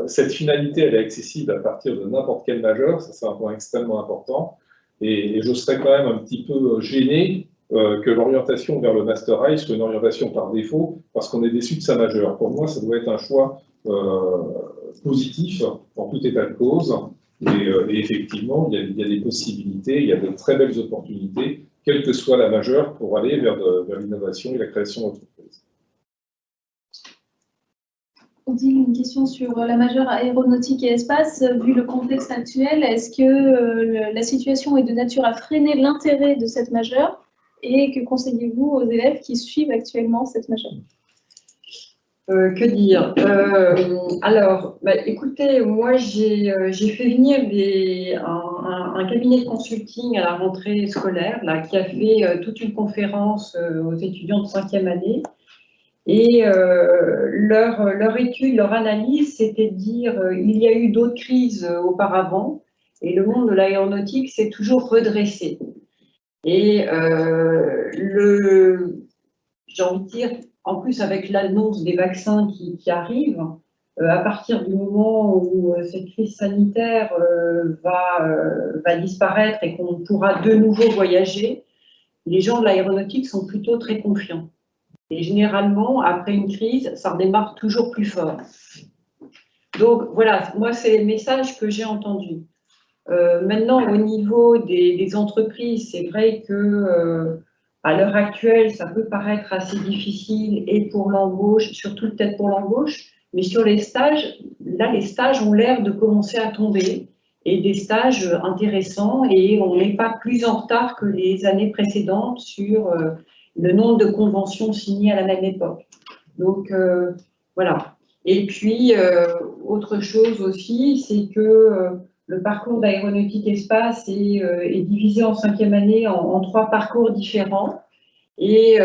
Cette finalité, elle est accessible à partir de n'importe quel majeur, ça c'est un point extrêmement important. Et je serais quand même un petit peu gêné que l'orientation vers le Master I soit une orientation par défaut, parce qu'on est déçu de sa majeure. Pour moi, ça doit être un choix positif, en tout état de cause. Et effectivement, il y a des possibilités, il y a de très belles opportunités, quelle que soit la majeure, pour aller vers l'innovation et la création d'entreprises. Odile, une question sur la majeure aéronautique et espace. Vu le contexte actuel, est-ce que la situation est de nature à freiner l'intérêt de cette majeure? Et que conseillez-vous aux élèves qui suivent actuellement cette majeure? Que dire Alors, écoutez, moi j'ai fait venir un cabinet de consulting à la rentrée scolaire là, qui a fait toute une conférence aux étudiants de cinquième année. Et leur étude, leur analyse, c'était de dire il y a eu d'autres crises auparavant et le monde de l'aéronautique s'est toujours redressé. Et j'ai envie de dire, en plus avec l'annonce des vaccins qui arrivent, à partir du moment où cette crise sanitaire va disparaître et qu'on pourra de nouveau voyager, les gens de l'aéronautique sont plutôt très confiants. Et généralement, après une crise, ça redémarre toujours plus fort. Donc voilà, moi c'est le message que j'ai entendu. Maintenant, au niveau des entreprises, c'est vrai que à l'heure actuelle, ça peut paraître assez difficile et pour l'embauche, surtout peut-être pour l'embauche, mais sur les stages, là, les stages ont l'air de commencer à tomber et des stages intéressants et on n'est pas plus en retard que les années précédentes sur le nombre de conventions signées à la même époque. Donc, voilà. Et puis, autre chose aussi, c'est que le parcours d'aéronautique espace est divisé en cinquième année en 3 parcours différents et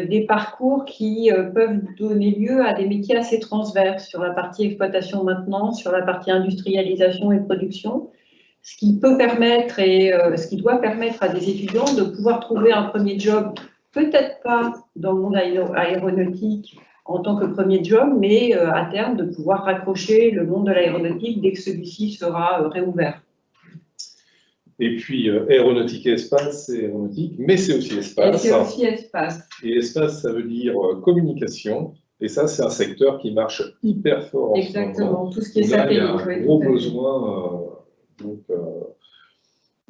des parcours qui peuvent donner lieu à des métiers assez transverses sur la partie exploitation maintenance, sur la partie industrialisation et production, ce qui peut permettre ce qui doit permettre à des étudiants de pouvoir trouver un premier job, peut-être pas dans le monde aéronautique en tant que premier job, mais à terme de pouvoir raccrocher le monde de l'aéronautique dès que celui-ci sera réouvert. Et puis, aéronautique et espace, c'est aéronautique, mais c'est aussi espace. Et c'est aussi espace. Et espace, ça veut dire communication. Et ça, c'est un secteur qui marche hyper fort. Exactement, tout ce qui est satellite. Il y a un gros besoin.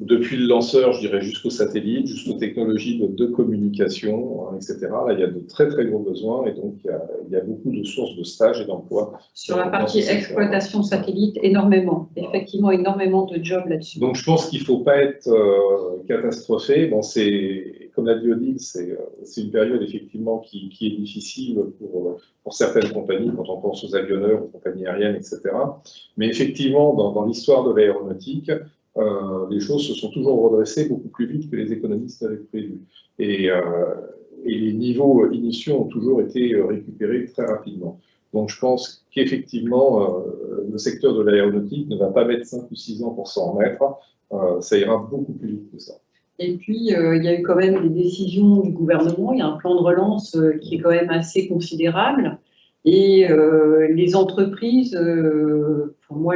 Depuis le lanceur, je dirais, jusqu'au satellite, jusqu'aux technologies de communication, etc. Là, il y a de très, très gros besoins et donc il y a beaucoup de sources de stages et d'emploi. Sur la partie exploitation satellite, énormément. Effectivement, énormément de jobs là-dessus. Donc, je pense qu'il ne faut pas être catastrophé. Bon, comme l'a dit Odile, c'est une période effectivement qui est difficile pour certaines compagnies, quand on pense aux avionneurs, aux compagnies aériennes, etc. Mais effectivement, dans l'histoire de l'aéronautique, les choses se sont toujours redressées beaucoup plus vite que les économistes avaient prévu. Et les niveaux initiaux ont toujours été récupérés très rapidement. Donc je pense qu'effectivement, le secteur de l'aéronautique ne va pas mettre 5 ou 6 ans pour s'en remettre. Ça ira beaucoup plus vite que ça. Et puis, il y a eu quand même des décisions du gouvernement. Il y a un plan de relance qui est quand même assez considérable. Et les entreprises, pour moi,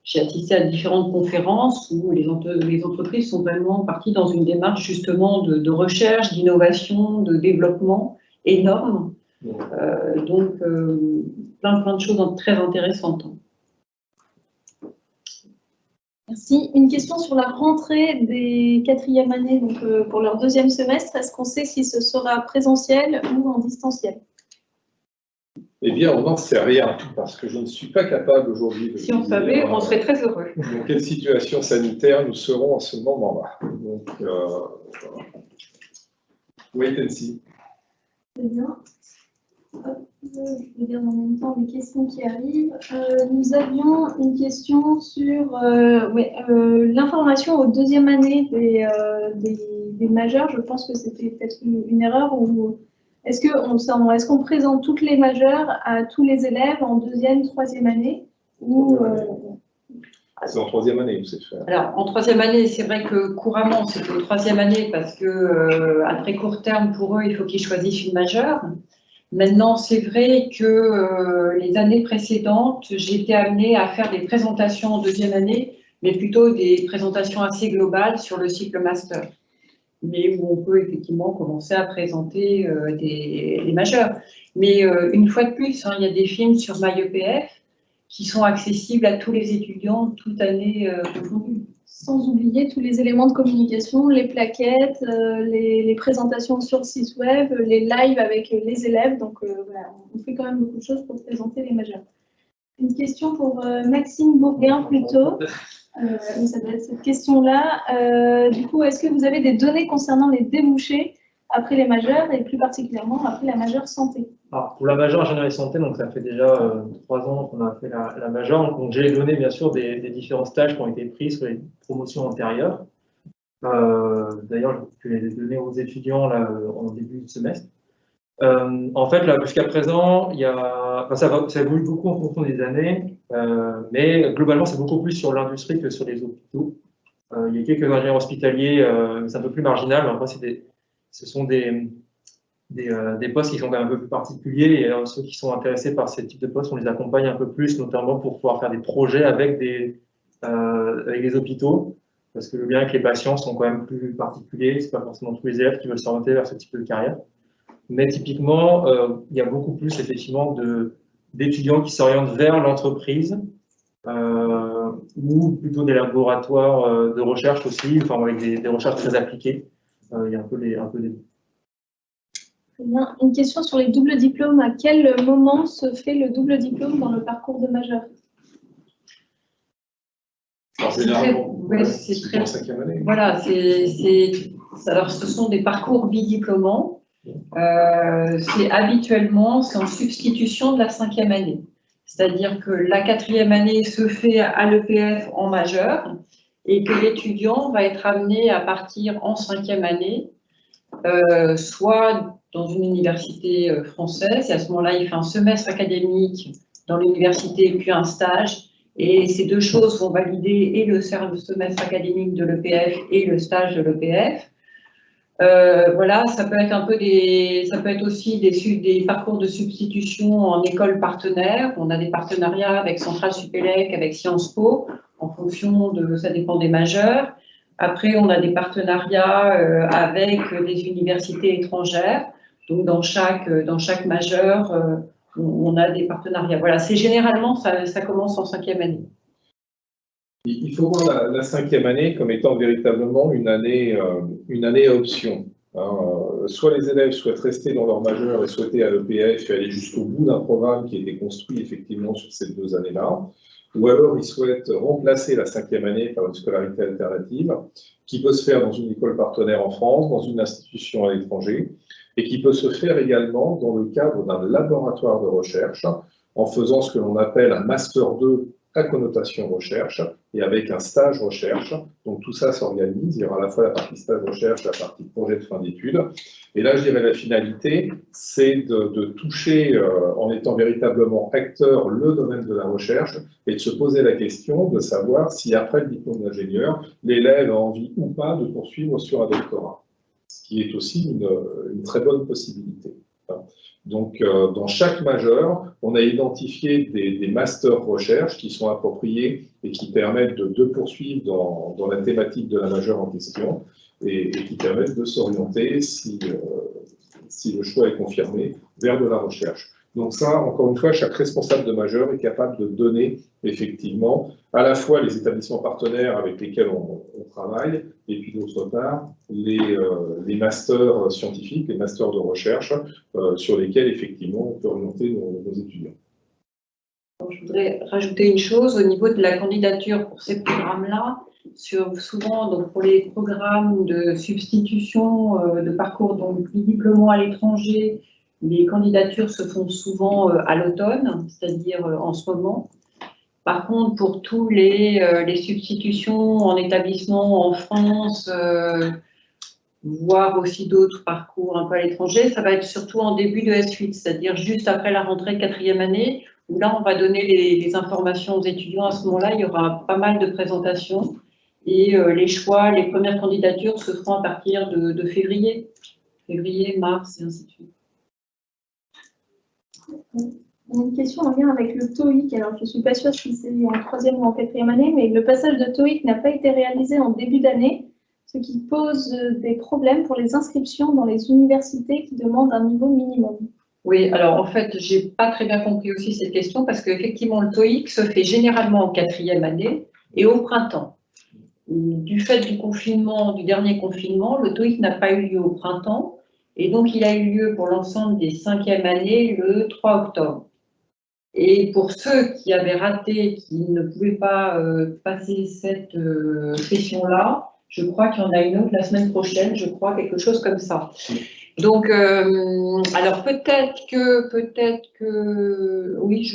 j'ai assisté à différentes conférences où les entreprises sont vraiment parties dans une démarche justement de recherche, d'innovation, de développement énorme. Donc, plein de choses très intéressantes. Merci. Une question sur la rentrée des 4e années, donc pour leur 2e semestre. Est-ce qu'on sait si ce sera présentiel ou en distanciel? Eh bien, on n'en sait rien, parce que je ne suis pas capable aujourd'hui de Si on savait, on serait très heureux. Dans quelle situation sanitaire nous serons à ce moment-là. Donc, wait and see. Très bien. Hop, je regarde en même temps les questions qui arrivent. Nous avions une question sur l'information aux 2e année des majeurs. Je pense que c'était peut-être une erreur. Ou est-ce qu'on présente toutes les majeures à tous les élèves en 2e, 3e année ou, C'est en 3e année où c'est fait. Alors, en 3e année, c'est vrai que couramment, c'est en 3e année parce que à très court terme, pour eux, il faut qu'ils choisissent une majeure. Maintenant, c'est vrai que les années précédentes, j'ai été amenée à faire des présentations en 2e année, mais plutôt des présentations assez globales sur le cycle master, mais où on peut effectivement commencer à présenter les majeurs. Mais une fois de plus, il y a des films sur MyEPF qui sont accessibles à tous les étudiants, toute année confondue. Sans oublier tous les éléments de communication, les plaquettes, les présentations sur le site web, les lives avec les élèves. Donc voilà, on fait quand même beaucoup de choses pour présenter les majeurs. Une question pour Maxime Bourguin plutôt. Ça doit être cette question-là. Du coup, est-ce que vous avez des données concernant les débouchés après les majeurs et plus particulièrement après la majeure santé? Alors, pour la majeure ingénierie santé, donc ça fait déjà 3 ans qu'on a fait la majeure. Donc j'ai les données bien sûr des différents stages qui ont été pris sur les promotions antérieures. D'ailleurs, je vais les donner aux étudiants là, en début de semestre. En fait, là, jusqu'à présent, ça évolue beaucoup en fonction des années, mais globalement, c'est beaucoup plus sur l'industrie que sur les hôpitaux. Il y a quelques ingénieurs hospitaliers, c'est un peu plus marginal, mais après, ce sont des postes qui sont quand même un peu plus particuliers, et ceux qui sont intéressés par ce type de postes, on les accompagne un peu plus, notamment pour pouvoir faire des projets avec les hôpitaux, parce que le lien avec les patients sont quand même plus particuliers, c'est pas forcément tous les élèves qui veulent s'orienter vers ce type de carrière. Mais typiquement, il y a beaucoup plus effectivement d'étudiants qui s'orientent vers l'entreprise, ou plutôt des laboratoires de recherche aussi, enfin avec des recherches très appliquées. Il y a un peu des deux. Bien. Une question sur les doubles diplômes. À quel moment se fait le double diplôme dans le parcours de majeur? Généralement, c'est très. En 5e année. Voilà, alors ce sont des parcours bidiplômants. Habituellement, c'est en substitution de la 5e année. C'est-à-dire que la 4e année se fait à l'EPF en majeur et que l'étudiant va être amené à partir en 5e année, soit dans une université française, et à ce moment-là, il fait un semestre académique dans l'université, puis un stage, et ces deux choses vont valider et le semestre académique de l'EPF et le stage de l'EPF. Voilà, ça peut être aussi des parcours de substitution en école partenaire. On a des partenariats avec Centrale Supélec, avec Sciences Po, en fonction ça dépend des majeurs. Après, on a des partenariats avec des universités étrangères. Donc, dans chaque majeur, on a des partenariats. Voilà, c'est généralement, ça commence en 5e année. Il faut voir la 5e année comme étant véritablement une année option. Soit les élèves souhaitent rester dans leur majeur et souhaiter à l'EPF et aller jusqu'au bout d'un programme qui a été construit effectivement sur ces 2 années-là, ou alors ils souhaitent remplacer la 5e année par une scolarité alternative qui peut se faire dans une école partenaire en France, dans une institution à l'étranger, et qui peut se faire également dans le cadre d'un laboratoire de recherche, en faisant ce que l'on appelle un Master 2 à connotation recherche, et avec un stage recherche. Donc tout ça s'organise, il y aura à la fois la partie stage recherche, la partie projet de fin d'études. Et là, je dirais la finalité, c'est de toucher, en étant véritablement acteur, le domaine de la recherche, et de se poser la question de savoir si après le diplôme d'ingénieur, l'élève a envie ou pas de poursuivre sur un doctorat, ce qui est aussi une très bonne possibilité. Donc, dans chaque majeur, on a identifié des masters recherche qui sont appropriés et qui permettent de poursuivre dans la thématique de la majeure en question et qui permettent de s'orienter, si le choix est confirmé, vers de la recherche. Donc ça, encore une fois, chaque responsable de majeur est capable de donner effectivement à la fois les établissements partenaires avec lesquels on travaille, et puis d'autre part les masters scientifiques, les masters de recherche sur lesquels effectivement on peut orienter nos étudiants. Je voudrais rajouter une chose au niveau de la candidature pour ces programmes-là. Souvent, donc pour les programmes de substitution de parcours donc diplômants à l'étranger, les candidatures se font souvent à l'automne, c'est-à-dire en ce moment. Par contre, pour tous les substitutions en établissement en France, voire aussi d'autres parcours un peu à l'étranger, ça va être surtout en début de S8, c'est-à-dire juste après la rentrée de 4e année, où là, on va donner les informations aux étudiants. À ce moment-là, il y aura pas mal de présentations et les choix, les premières candidatures se feront à partir de février, mars et ainsi de suite. Une question en lien avec le TOEIC. Alors, je ne suis pas sûre si c'est en 3e ou en 4e année, mais le passage de TOEIC n'a pas été réalisé en début d'année, ce qui pose des problèmes pour les inscriptions dans les universités qui demandent un niveau minimum. Oui, alors en fait, je n'ai pas très bien compris aussi cette question parce qu'effectivement, le TOEIC se fait généralement en 4e année et au printemps. Du fait du confinement, du dernier confinement, le TOEIC n'a pas eu lieu au printemps et donc il a eu lieu pour l'ensemble des 5e années le 3 octobre. Et pour ceux qui avaient raté, qui ne pouvaient pas passer cette session-là, je crois qu'il y en a une autre la semaine prochaine, je crois, quelque chose comme ça. Donc, alors peut-être que, oui,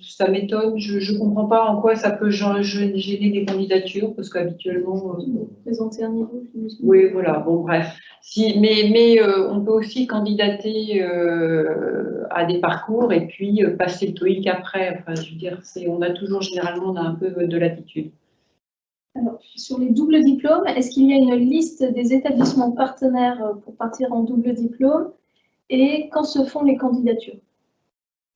ça m'étonne, je ne comprends pas en quoi ça peut gêner des candidatures, parce qu'habituellement… Présenter un niveau. Oui, voilà, bon, bref. Mais on peut aussi candidater à des parcours et puis passer le TOEIC après. Enfin, je veux dire, on a toujours, généralement, on a un peu de latitude. Alors, sur les doubles diplômes, est-ce qu'il y a une liste des établissements partenaires pour partir en double diplôme et quand se font les candidatures?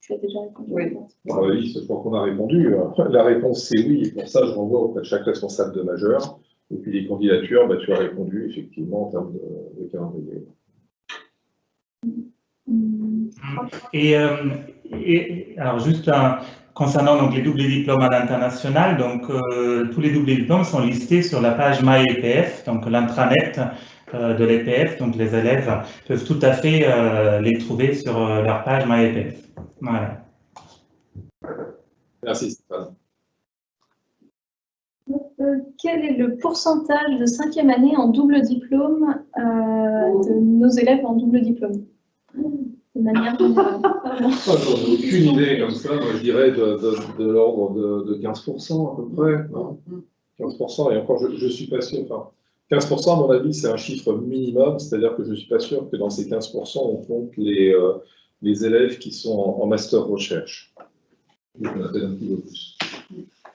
Tu as déjà répondu. Oui. Dans la liste, je crois qu'on a répondu. La réponse, c'est oui. Et pour ça, je renvoie auprès de chaque responsable de majeur. Et puis les candidatures, tu as répondu effectivement en termes de calendrier. Et alors juste concernant donc les doubles diplômes à l'international, donc tous les doubles diplômes sont listés sur la page MyEPF, donc l'intranet de l'EPF, donc les élèves peuvent tout à fait les trouver sur leur page MyEPF. Voilà. Merci Stéphane. Quel est le pourcentage de 5e année en double diplôme de nos élèves en double diplôme? De manière générale. J'en ai aucune idée comme ça, moi je dirais de l'ordre de 15% à peu près. Non 15%, et encore je ne suis pas sûr. Enfin, 15% à mon avis c'est un chiffre minimum, c'est-à-dire que je ne suis pas sûr que dans ces 15% on compte les élèves qui sont en master recherche. Je m'appelle un petit peu plus.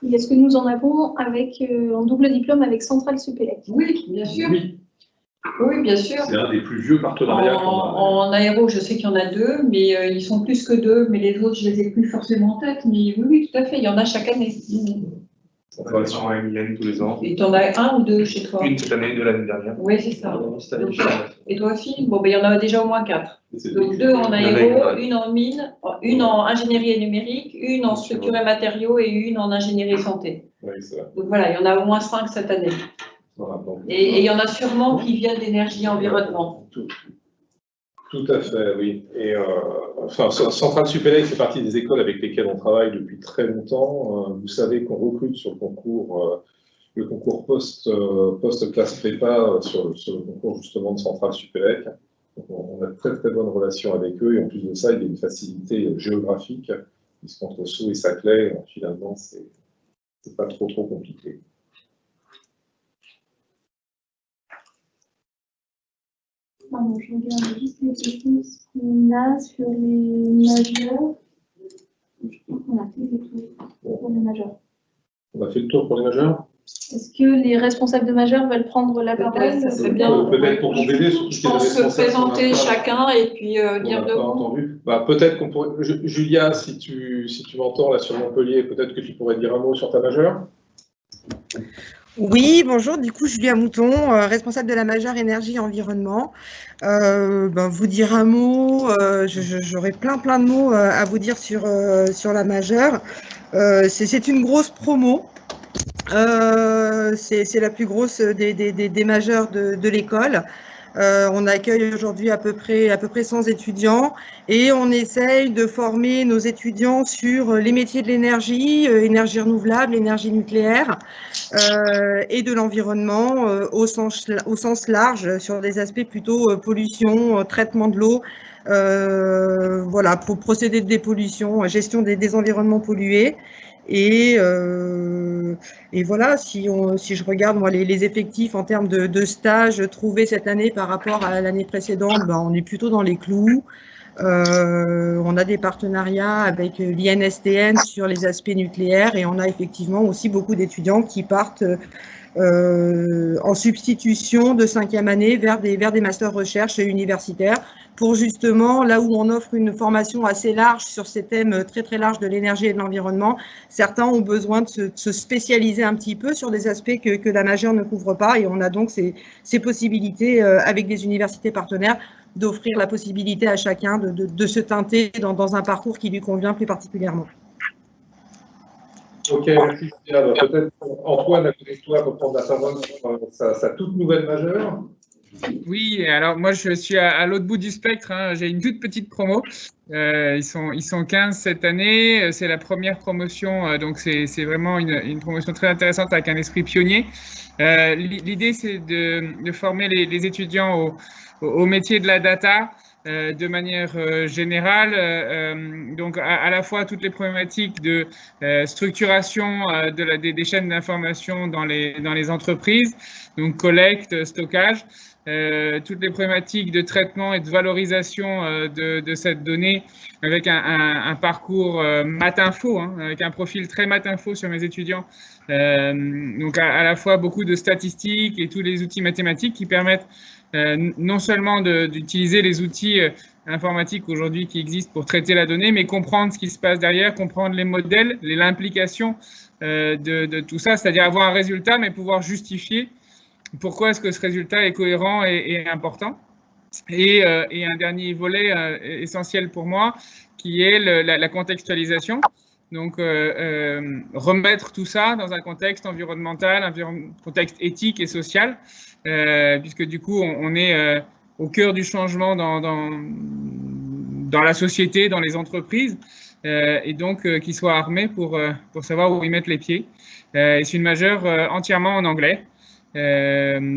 Et est-ce que nous en avons en double diplôme avec Centrale Supélec? Oui, bien sûr. Oui. Oui, bien sûr. C'est un des plus vieux partenariats qu'on a. En aéro, je sais qu'il y en a 2, mais ils sont plus que 2, mais les autres, je ne les ai plus forcément en tête. Mais oui, tout à fait, il y en a chaque année. On travaille sur un Emilienne tous les ans. Et tu en as 1 ou 2 chez toi? Une cette année, 2 l'année dernière. Oui, c'est ça. Et toi aussi? Bon, ben, il y en a déjà au moins 4. Donc 2 en aéro, une en mine, une en ingénierie numérique, une en structure et matériaux et une en ingénierie santé. Oui, c'est vrai. Donc voilà, il y en a au moins 5 cette année. Voilà, donc, Et il y en a sûrement qui viennent d'énergie et environnement. Tout à fait, oui. Et enfin, Centrale Supélec fait partie des écoles avec lesquelles on travaille depuis très longtemps. Vous savez qu'on recrute sur le concours le concours post-classe prépa sur le concours justement de Centrale Supélec. On a de très très bonnes relations avec eux et en plus de ça, il y a une facilité géographique, puisqu'entre Sceaux et Saclay, finalement, c'est pas trop compliqué. Pardon, je regarde juste les questions qu'on a sur les majeurs. Je pense qu'on a fait le tour pour les majeurs. On a fait le tour pour les majeurs. Est-ce que les responsables de majeurs veulent prendre la parole? Ça serait bien. Peut-être pour compléter, Je pense se présenter chacun et puis dire deux mots. Peut-être qu'on pourrait. Julia, si tu m'entends là sur Montpellier, peut-être que tu pourrais dire un mot sur ta majeure. Oui, bonjour, du coup Julia Mouton, responsable de la majeure énergie et environnement. Vous dire un mot, j'aurais plein de mots à vous dire sur la majeure. C'est une grosse promo, c'est la plus grosse des majeures de l'école. On accueille aujourd'hui à peu près 100 étudiants et on essaye de former nos étudiants sur les métiers de l'énergie, énergie renouvelable, énergie nucléaire et de l'environnement au sens large sur des aspects plutôt pollution, traitement de l'eau, voilà, pour procéder de dépollution, gestion des environnements pollués. Et voilà, si je regarde moi, les effectifs en termes de stages trouvés cette année par rapport à l'année précédente, on est plutôt dans les clous. On a des partenariats avec l'INSTN sur les aspects nucléaires et on a effectivement aussi beaucoup d'étudiants qui partent en substitution de 5e année vers des masters recherche universitaires pour justement, là où on offre une formation assez large sur ces thèmes très très larges de l'énergie et de l'environnement, certains ont besoin de se spécialiser un petit peu sur des aspects que la majeure ne couvre pas et on a donc ces possibilités avec des universités partenaires d'offrir la possibilité à chacun de se teinter dans un parcours qui lui convient plus particulièrement. Ok, merci. Peut-être Antoine, avec toi, pour prendre la parole sur sa toute nouvelle majeure. Oui, alors moi je suis à l'autre bout du spectre, hein. J'ai une toute petite promo, ils sont 15 cette année, c'est la première promotion, donc c'est vraiment une promotion très intéressante avec un esprit pionnier. L'idée c'est de former les étudiants au métier de la data de manière générale, donc à la fois toutes les problématiques de structuration des chaînes d'information dans les entreprises, donc collecte, stockage, toutes les problématiques de traitement et de valorisation de cette donnée avec un parcours math-info, hein, avec un profil très math-info sur mes étudiants. Donc à la fois beaucoup de statistiques et tous les outils mathématiques qui permettent non seulement d'utiliser les outils informatiques aujourd'hui qui existent pour traiter la donnée, mais comprendre ce qui se passe derrière, comprendre les modèles, l'implication de tout ça, c'est-à-dire avoir un résultat, mais pouvoir justifier pourquoi est-ce que ce résultat est cohérent et important. Et un dernier volet essentiel pour moi, qui est la contextualisation. Donc, remettre tout ça dans un contexte environnemental, un contexte éthique et social, puisque du coup, on est au cœur du changement dans la société, dans les entreprises, et donc qu'ils soient armés pour savoir où ils mettent les pieds. C'est une majeure entièrement en anglais,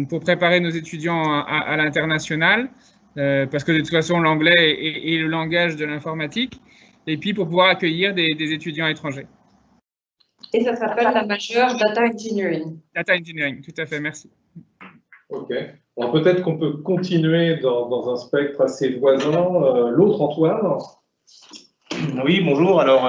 pour préparer nos étudiants à l'international, parce que de toute façon, l'anglais est le langage de l'informatique, et puis pour pouvoir accueillir des étudiants étrangers. Et ça s'appelle la majeure Data Engineering. Data Engineering, tout à fait, merci. Ok. Alors peut-être qu'on peut continuer dans un spectre assez voisin. L'autre, Antoine. Oui, bonjour. Alors,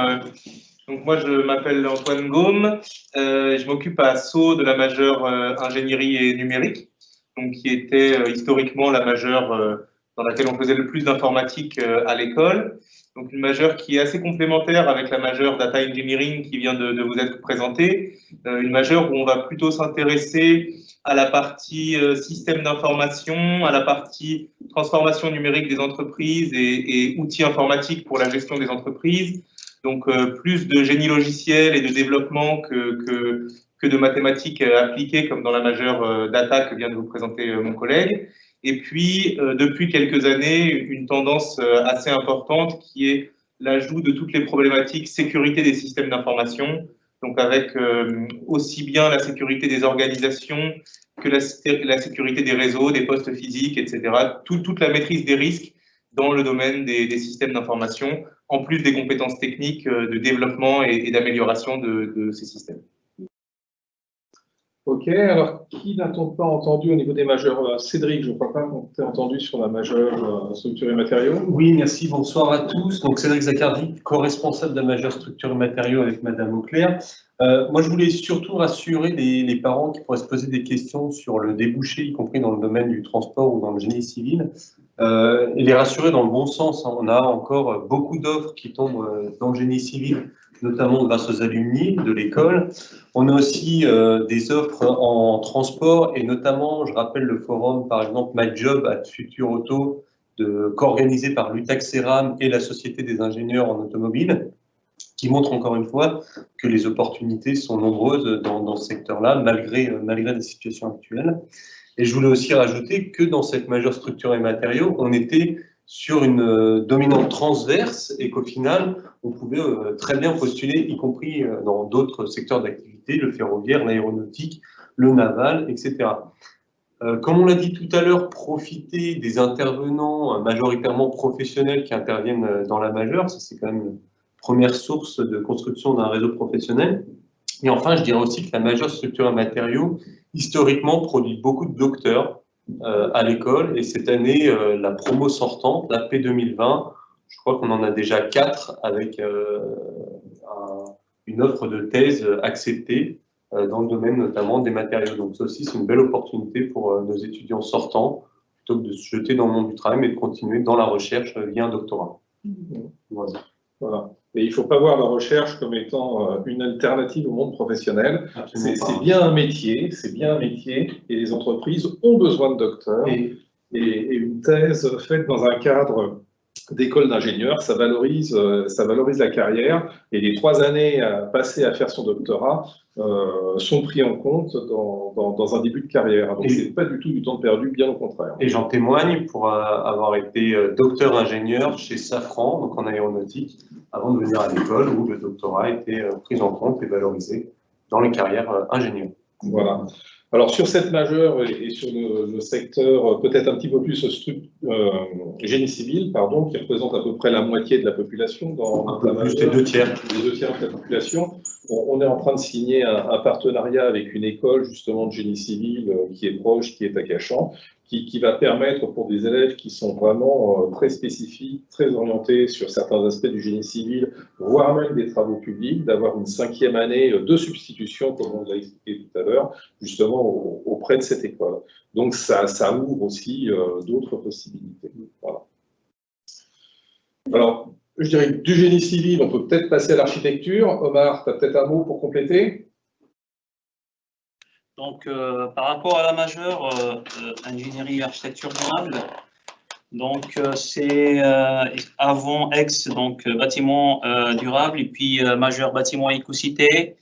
donc moi, je m'appelle Antoine Gaume. Je m'occupe à Sceaux de la majeure ingénierie et numérique, donc qui était historiquement la majeure dans laquelle on faisait le plus d'informatique à l'école. Donc une majeure qui est assez complémentaire avec la majeure Data Engineering qui vient de vous être présentée. Une majeure où on va plutôt s'intéresser à la partie système d'information, à la partie transformation numérique des entreprises et outils informatiques pour la gestion des entreprises. Donc plus de génie logiciel et de développement que de mathématiques appliquées comme dans la majeure Data que vient de vous présenter mon collègue. Et puis, depuis quelques années, une tendance assez importante qui est l'ajout de toutes les problématiques sécurité des systèmes d'information, donc avec aussi bien la sécurité des organisations que la sécurité des réseaux, des postes physiques, etc. Toute la maîtrise des risques dans le domaine des systèmes d'information, en plus des compétences techniques de développement et d'amélioration de ces systèmes. Ok, alors qui n'a-t-on pas entendu au niveau des majeurs? Cédric, je ne crois pas qu'on t'ait entendu sur la majeure structure et matériaux. Oui, merci, bonsoir à tous. Donc Cédric Zaccardi, co-responsable de la majeure structure et matériaux avec Madame Auclair. Moi, je voulais surtout rassurer les parents qui pourraient se poser des questions sur le débouché, y compris dans le domaine du transport ou dans le génie civil, et les rassurer dans le bon sens. On a encore beaucoup d'offres qui tombent dans le génie civil, notamment grâce aux alumni de l'école. On a aussi des offres en transport et notamment, je rappelle le forum, par exemple, My Job at Future Auto, co-organisé par l'UTAC-CERAM et la Société des ingénieurs en automobile, qui montre encore une fois que les opportunités sont nombreuses dans ce secteur-là, malgré les situations actuelles. Et je voulais aussi rajouter que dans cette majeure structure et matériaux, on était sur une dominante transverse et qu'au final, on pouvait très bien postuler, y compris dans d'autres secteurs d'activité, le ferroviaire, l'aéronautique, le naval, etc. Comme on l'a dit tout à l'heure, profiter des intervenants majoritairement professionnels qui interviennent dans la majeure, ça c'est quand même une première source de construction d'un réseau professionnel. Et enfin, je dirais aussi que la majeure structure et matériaux, historiquement, produit beaucoup de docteurs à l'école. Et cette année, la promo sortante, la P 2020, je crois qu'on en a déjà 4 avec une offre de thèse acceptée dans le domaine notamment des matériaux. Donc ça aussi, c'est une belle opportunité pour nos étudiants sortants, plutôt que de se jeter dans le monde du travail, mais de continuer dans la recherche via un doctorat. Voilà. Voilà. Et il ne faut pas voir la recherche comme étant une alternative au monde professionnel. C'est bien un métier, et les entreprises ont besoin de docteurs. Et une thèse faite dans un cadre d'école d'ingénieur, ça valorise la carrière. Et les 3 années passées à faire son doctorat sont pris en compte dans un début de carrière. Donc, ce n'est pas du tout du temps perdu, bien au contraire. Et j'en témoigne pour avoir été docteur-ingénieur chez Safran, donc en aéronautique, avant de venir à l'école où le doctorat était pris en compte et valorisé dans les carrières ingénieurs. Voilà. Alors, sur cette majeure et sur le secteur peut-être un petit peu plus génie civil, pardon, qui représente à peu près la moitié de la population, un peu plus des 2 tiers. Les 2 tiers de la population, on est en train de signer un partenariat avec une école justement de génie civil qui est proche, qui est à Cachan, qui va permettre pour des élèves qui sont vraiment très spécifiques, très orientés sur certains aspects du génie civil, voire même des travaux publics, d'avoir une 5e année de substitution, comme on l'a expliqué tout à l'heure, justement auprès de cette école. Donc ça ouvre aussi d'autres possibilités. Voilà. Alors, je dirais que du génie civil, on peut peut-être passer à l'architecture. Omar, tu as peut-être un mot pour compléter? Donc, par rapport à la majeure ingénierie et architecture durable, donc c'est avant ex, donc bâtiment durable, et puis majeure bâtiment écocité,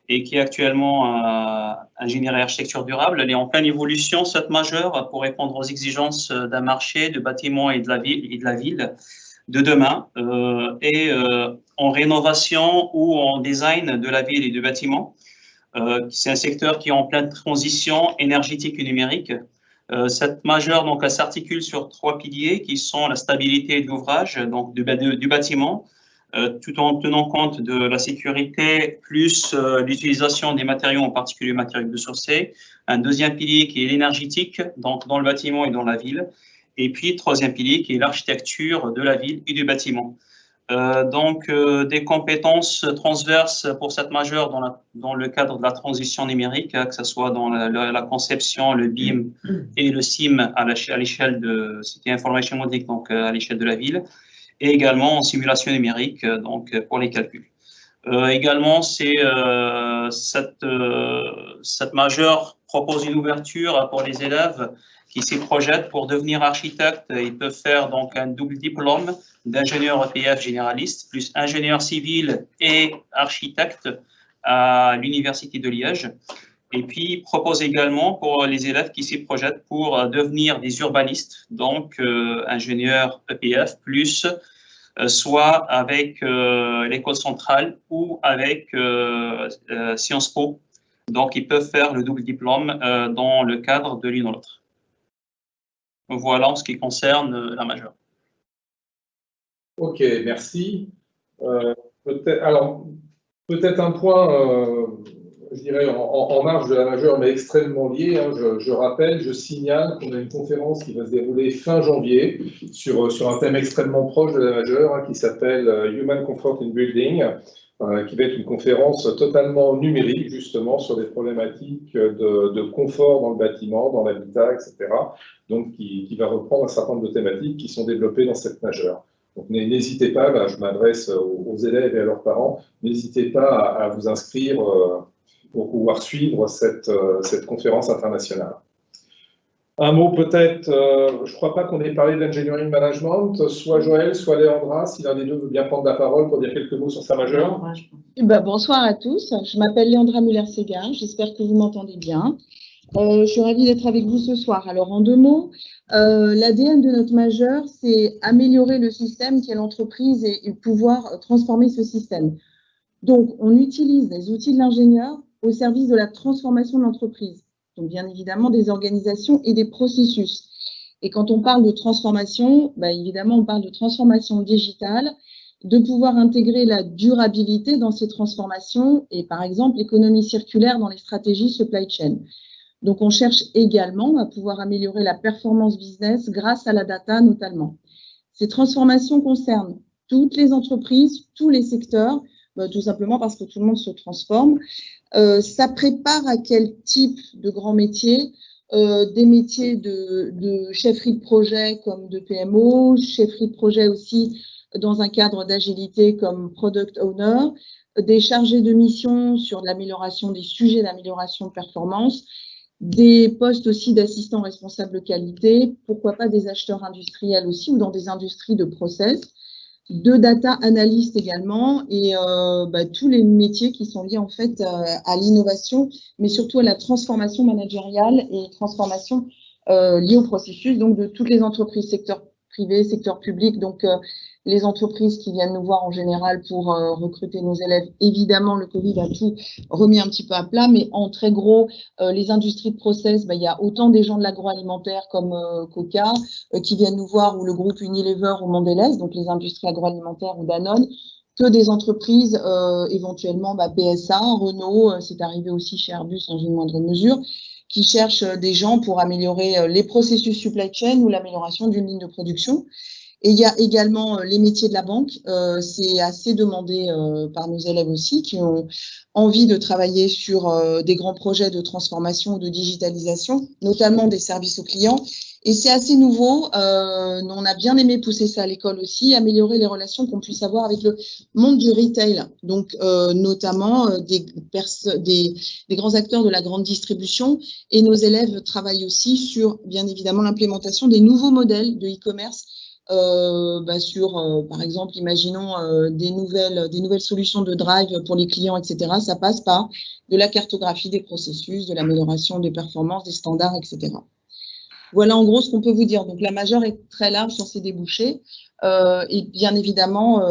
et qui est actuellement ingénierie et architecture durable. Elle est en pleine évolution, cette majeure, pour répondre aux exigences d'un marché, de bâtiments et de la ville de demain, et en rénovation ou en design de la ville et du bâtiment. C'est un secteur qui est en pleine transition énergétique et numérique. Cette majeure, donc, elle s'articule sur 3 piliers qui sont la stabilité de l'ouvrage, donc du bâtiment, tout en tenant compte de la sécurité, plus l'utilisation des matériaux, en particulier les matériaux biosourcés. Un 2e pilier qui est l'énergétique, donc dans le bâtiment et dans la ville. Et puis, 3e pilier qui est l'architecture de la ville et du bâtiment. Donc, des compétences transverses pour cette majeure dans le cadre de la transition numérique, que ce soit dans la conception, le BIM et le SIM à l'échelle de City Information Modeling, donc à l'échelle de la ville, et également en simulation numérique, donc pour les calculs. Également, cette majeure propose une ouverture pour les élèves qui s'y projettent pour devenir architectes. Ils peuvent faire donc un double diplôme d'ingénieur EPF généraliste, plus ingénieur civil et architecte à l'Université de Liège. Et puis, il propose également pour les élèves qui s'y projettent pour devenir des urbanistes, donc ingénieurs EPF, plus soit avec l'école centrale ou avec Sciences Po. Donc, ils peuvent faire le double diplôme dans le cadre de l'une ou l'autre. Voilà en ce qui concerne la majeure. Ok, merci. Peut-être un point, je dirais, en marge de la majeure, mais extrêmement lié. Hein. Je signale qu'on a une conférence qui va se dérouler fin janvier sur un thème extrêmement proche de la majeure, hein, qui s'appelle Human Comfort in Building, qui va être une conférence totalement numérique, justement, sur des problématiques de confort dans le bâtiment, dans l'habitat, etc. Donc, qui va reprendre un certain nombre de thématiques qui sont développées dans cette majeure. Donc, n'hésitez pas, là, je m'adresse aux élèves et à leurs parents, n'hésitez pas à vous inscrire pour pouvoir suivre cette conférence internationale. Un mot peut-être, je ne crois pas qu'on ait parlé d'engineering management, soit Joël, soit Léandra, si l'un des deux veut bien prendre la parole pour dire quelques mots sur sa majeure. Bonsoir à tous, je m'appelle Léandra Muller-Ségar, j'espère que vous m'entendez bien. Je suis ravie d'être avec vous ce soir. Alors en 2 mots, l'ADN de notre majeure, c'est améliorer le système qu'est l'entreprise et pouvoir transformer ce système. Donc on utilise des outils de l'ingénieur au service de la transformation de l'entreprise. Donc bien évidemment des organisations et des processus. Et quand on parle de transformation, évidemment on parle de transformation digitale, de pouvoir intégrer la durabilité dans ces transformations et par exemple l'économie circulaire dans les stratégies supply chain. Donc on cherche également à pouvoir améliorer la performance business grâce à la data notamment. Ces transformations concernent toutes les entreprises, tous les secteurs, tout simplement parce que tout le monde se transforme. Ça prépare à quel type de grands métiers? Des métiers de chefferie de projet comme de PMO, chefferie de projet aussi dans un cadre d'agilité comme product owner, des chargés de mission sur l'amélioration des sujets d'amélioration de performance, des postes aussi d'assistants responsables qualité, pourquoi pas des acheteurs industriels aussi ou dans des industries de process, de data analystes également et tous les métiers qui sont liés en fait à l'innovation, mais surtout à la transformation managériale et transformation liée au processus, donc de toutes les entreprises, secteur privé, secteur public, donc les entreprises qui viennent nous voir en général pour recruter nos élèves. Évidemment, le Covid a tout remis un petit peu à plat, mais en très gros, les industries de process, il y a autant des gens de l'agroalimentaire comme Coca qui viennent nous voir, ou le groupe Unilever ou Mondelez, donc les industries agroalimentaires ou Danone, que des entreprises éventuellement PSA, Renault, c'est arrivé aussi chez Airbus dans une moindre mesure, qui cherchent des gens pour améliorer les processus supply chain ou l'amélioration d'une ligne de production. Et il y a également les métiers de la banque, c'est assez demandé par nos élèves aussi, qui ont envie de travailler sur des grands projets de transformation ou de digitalisation, notamment des services aux clients. Et c'est assez nouveau, on a bien aimé pousser ça à l'école aussi, améliorer les relations qu'on puisse avoir avec le monde du retail, donc notamment des grands acteurs de la grande distribution. Et nos élèves travaillent aussi sur, bien évidemment, l'implémentation des nouveaux modèles de e-commerce, par exemple, imaginons des nouvelles solutions de drive pour les clients, etc. Ça passe par de la cartographie des processus, de l'amélioration des performances, des standards, etc. Voilà en gros ce qu'on peut vous dire. Donc la majeure est très large sur ses débouchés et bien évidemment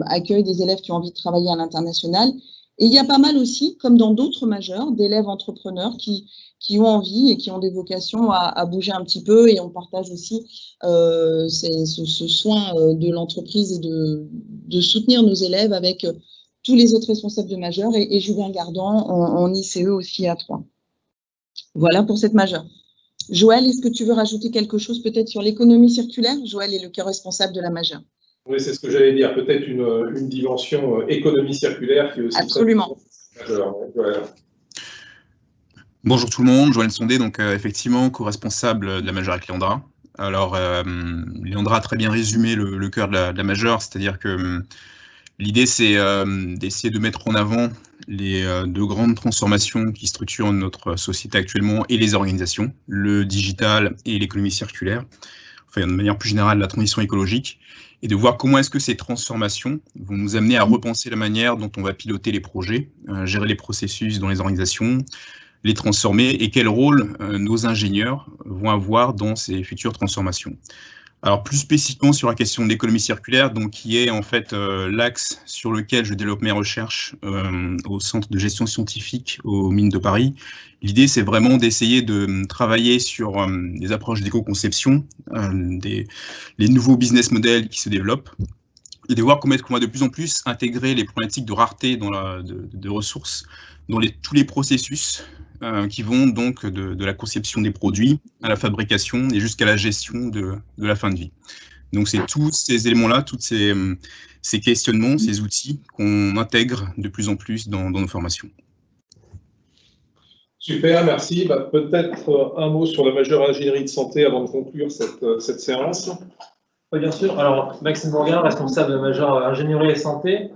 accueille des élèves qui ont envie de travailler à l'international. Et il y a pas mal aussi, comme dans d'autres majeures, d'élèves entrepreneurs qui ont envie et qui ont des vocations à bouger un petit peu, et on partage aussi ce soin de l'entreprise et de soutenir nos élèves avec tous les autres responsables de majeure et Julien Gardan en ICE aussi à 3. Voilà pour cette majeure. Joël, est-ce que tu veux rajouter quelque chose peut-être sur l'économie circulaire? Joël est le responsable de la majeure. Oui, c'est ce que j'allais dire, peut-être une dimension économie circulaire qui est aussi absolument très majeure. Voilà. Bonjour tout le monde, Joël Sondé, donc effectivement co-responsable de la majeure avec Léandra. Alors, Léandra a très bien résumé le cœur de la majeure, c'est-à-dire que l'idée c'est d'essayer de mettre en avant les 2 grandes transformations qui structurent notre société actuellement et les organisations, le digital et l'économie circulaire, enfin de manière plus générale la transition écologique, et de voir comment est-ce que ces transformations vont nous amener à repenser la manière dont on va piloter les projets, gérer les processus dans les organisations, les transformer, et quel rôle nos ingénieurs vont avoir dans ces futures transformations. Alors plus spécifiquement sur la question de l'économie circulaire, donc qui est en fait l'axe sur lequel je développe mes recherches au Centre de gestion scientifique aux Mines de Paris. L'idée, c'est vraiment d'essayer de travailler sur des approches d'éco-conception, les nouveaux business models qui se développent, et de voir comment est-ce qu'on va de plus en plus intégrer les problématiques de rareté de ressources dans tous les processus qui vont donc de la conception des produits à la fabrication et jusqu'à la gestion de la fin de vie. Donc c'est tous ces éléments-là, tous ces questionnements, ces outils qu'on intègre de plus en plus dans nos formations. Super, merci. Peut-être un mot sur la majeure ingénierie de santé avant de conclure cette séance. Oui, bien sûr. Alors, Maxime Bourguin, responsable de la majeure ingénierie et santé.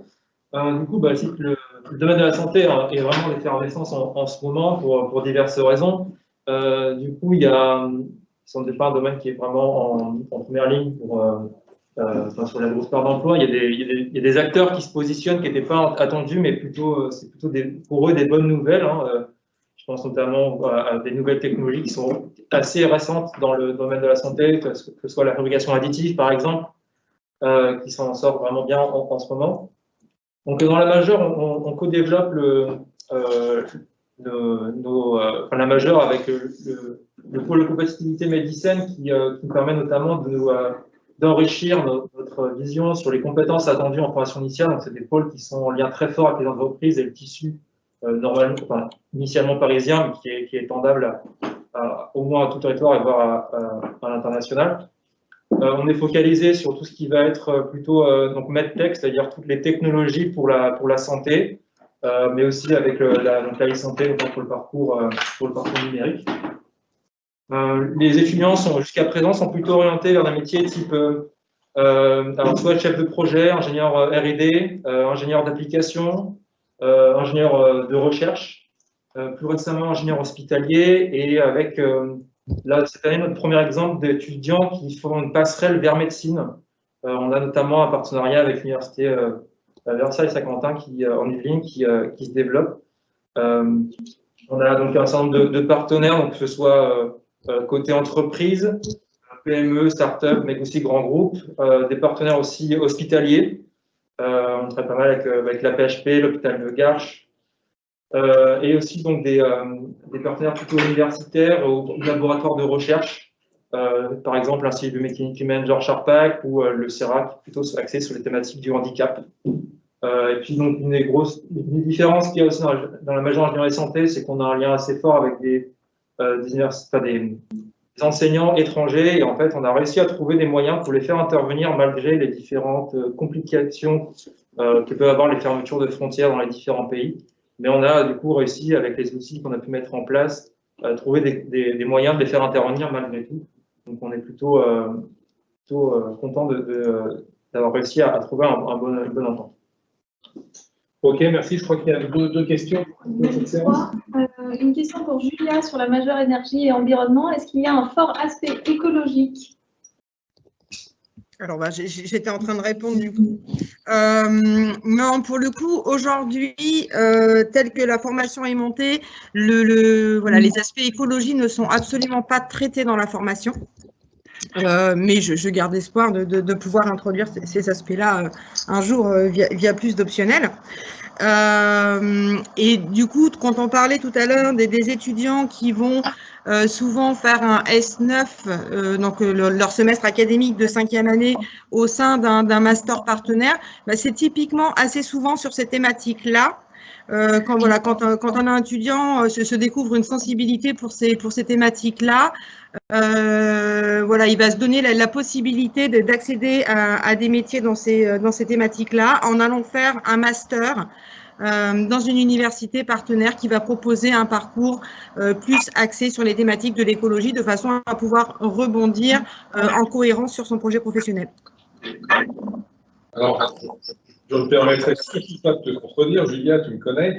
Du coup, le domaine de la santé est vraiment l'effervescence en ce moment pour diverses raisons. Du coup, ce n'est pas un domaine qui est vraiment en première ligne sur la grosse part d'emploi. Il y a des acteurs qui se positionnent qui n'étaient pas attendus, mais c'est plutôt pour eux des bonnes nouvelles. Je pense notamment à des nouvelles technologies qui sont assez récentes dans le domaine de la santé, que ce soit la fabrication additive, par exemple, qui s'en sort vraiment bien en ce moment. Donc, dans la majeure, on co-développe la majeure avec le pôle de compétitivité médicine qui nous permet notamment d'enrichir notre vision sur les compétences attendues en formation initiale. Donc, c'est des pôles qui sont en lien très fort avec les entreprises et le tissu initialement parisien, mais qui est étendable au moins à tout territoire et voire à l'international. On est focalisé sur tout ce qui va être plutôt donc MedTech, c'est-à-dire toutes les technologies pour la santé, mais aussi avec la e-santé pour le parcours numérique. Les étudiants jusqu'à présent sont plutôt orientés vers des métiers type soit chef de projet, ingénieur R&D, ingénieur d'application, ingénieur de recherche, plus récemment ingénieur hospitalier, et avec là, cette année, notre premier exemple d'étudiants qui font une passerelle vers médecine. On a notamment un partenariat avec l'université Versailles-Saint-Quentin en Yvelines qui se développe. On a donc un certain nombre de partenaires, donc que ce soit côté entreprise, PME, start-up, mais aussi grands groupes, des partenaires aussi hospitaliers. On travaille pas mal avec la PHP, l'hôpital de Garches, et aussi donc des partenaires plutôt universitaires ou laboratoires de recherche, par exemple l'Institut de mécanique humaine Georges Charpak ou le CERAC, plutôt axé sur les thématiques du handicap. Et puis donc une différence qu'il y a aussi dans la majeure ingénierie santé, c'est qu'on a un lien assez fort avec des enseignants étrangers, et en fait on a réussi à trouver des moyens pour les faire intervenir malgré les différentes complications que peuvent avoir les fermetures de frontières dans les différents pays. Mais on a du coup réussi, avec les outils qu'on a pu mettre en place, à trouver des moyens de les faire intervenir malgré tout. Donc on est plutôt content d'avoir réussi à trouver une bonne entente. Ok, merci. Je crois qu'il y a deux questions. Une question pour Julia sur la majeure énergie et environnement. Est-ce qu'il y a un fort aspect écologique? Alors, j'étais en train de répondre du coup. Non, pour le coup, aujourd'hui, tel que la formation est montée, les aspects écologie ne sont absolument pas traités dans la formation. Mais je garde espoir de pouvoir introduire ces aspects-là un jour via plus d'optionnels. Et du coup, quand on parlait tout à l'heure des étudiants qui vont souvent faire un S9, donc leur semestre académique de 5e année au sein d'un master partenaire, c'est typiquement assez souvent sur ces thématiques-là. Quand un étudiant se découvre une sensibilité pour ces thématiques-là, il va se donner la possibilité d'accéder à des métiers dans ces thématiques-là en allant faire un master dans une université partenaire qui va proposer un parcours plus axé sur les thématiques de l'écologie de façon à pouvoir rebondir en cohérence sur son projet professionnel. Alors, je me permettrai surtout pas de te contredire, Julia, tu me connais.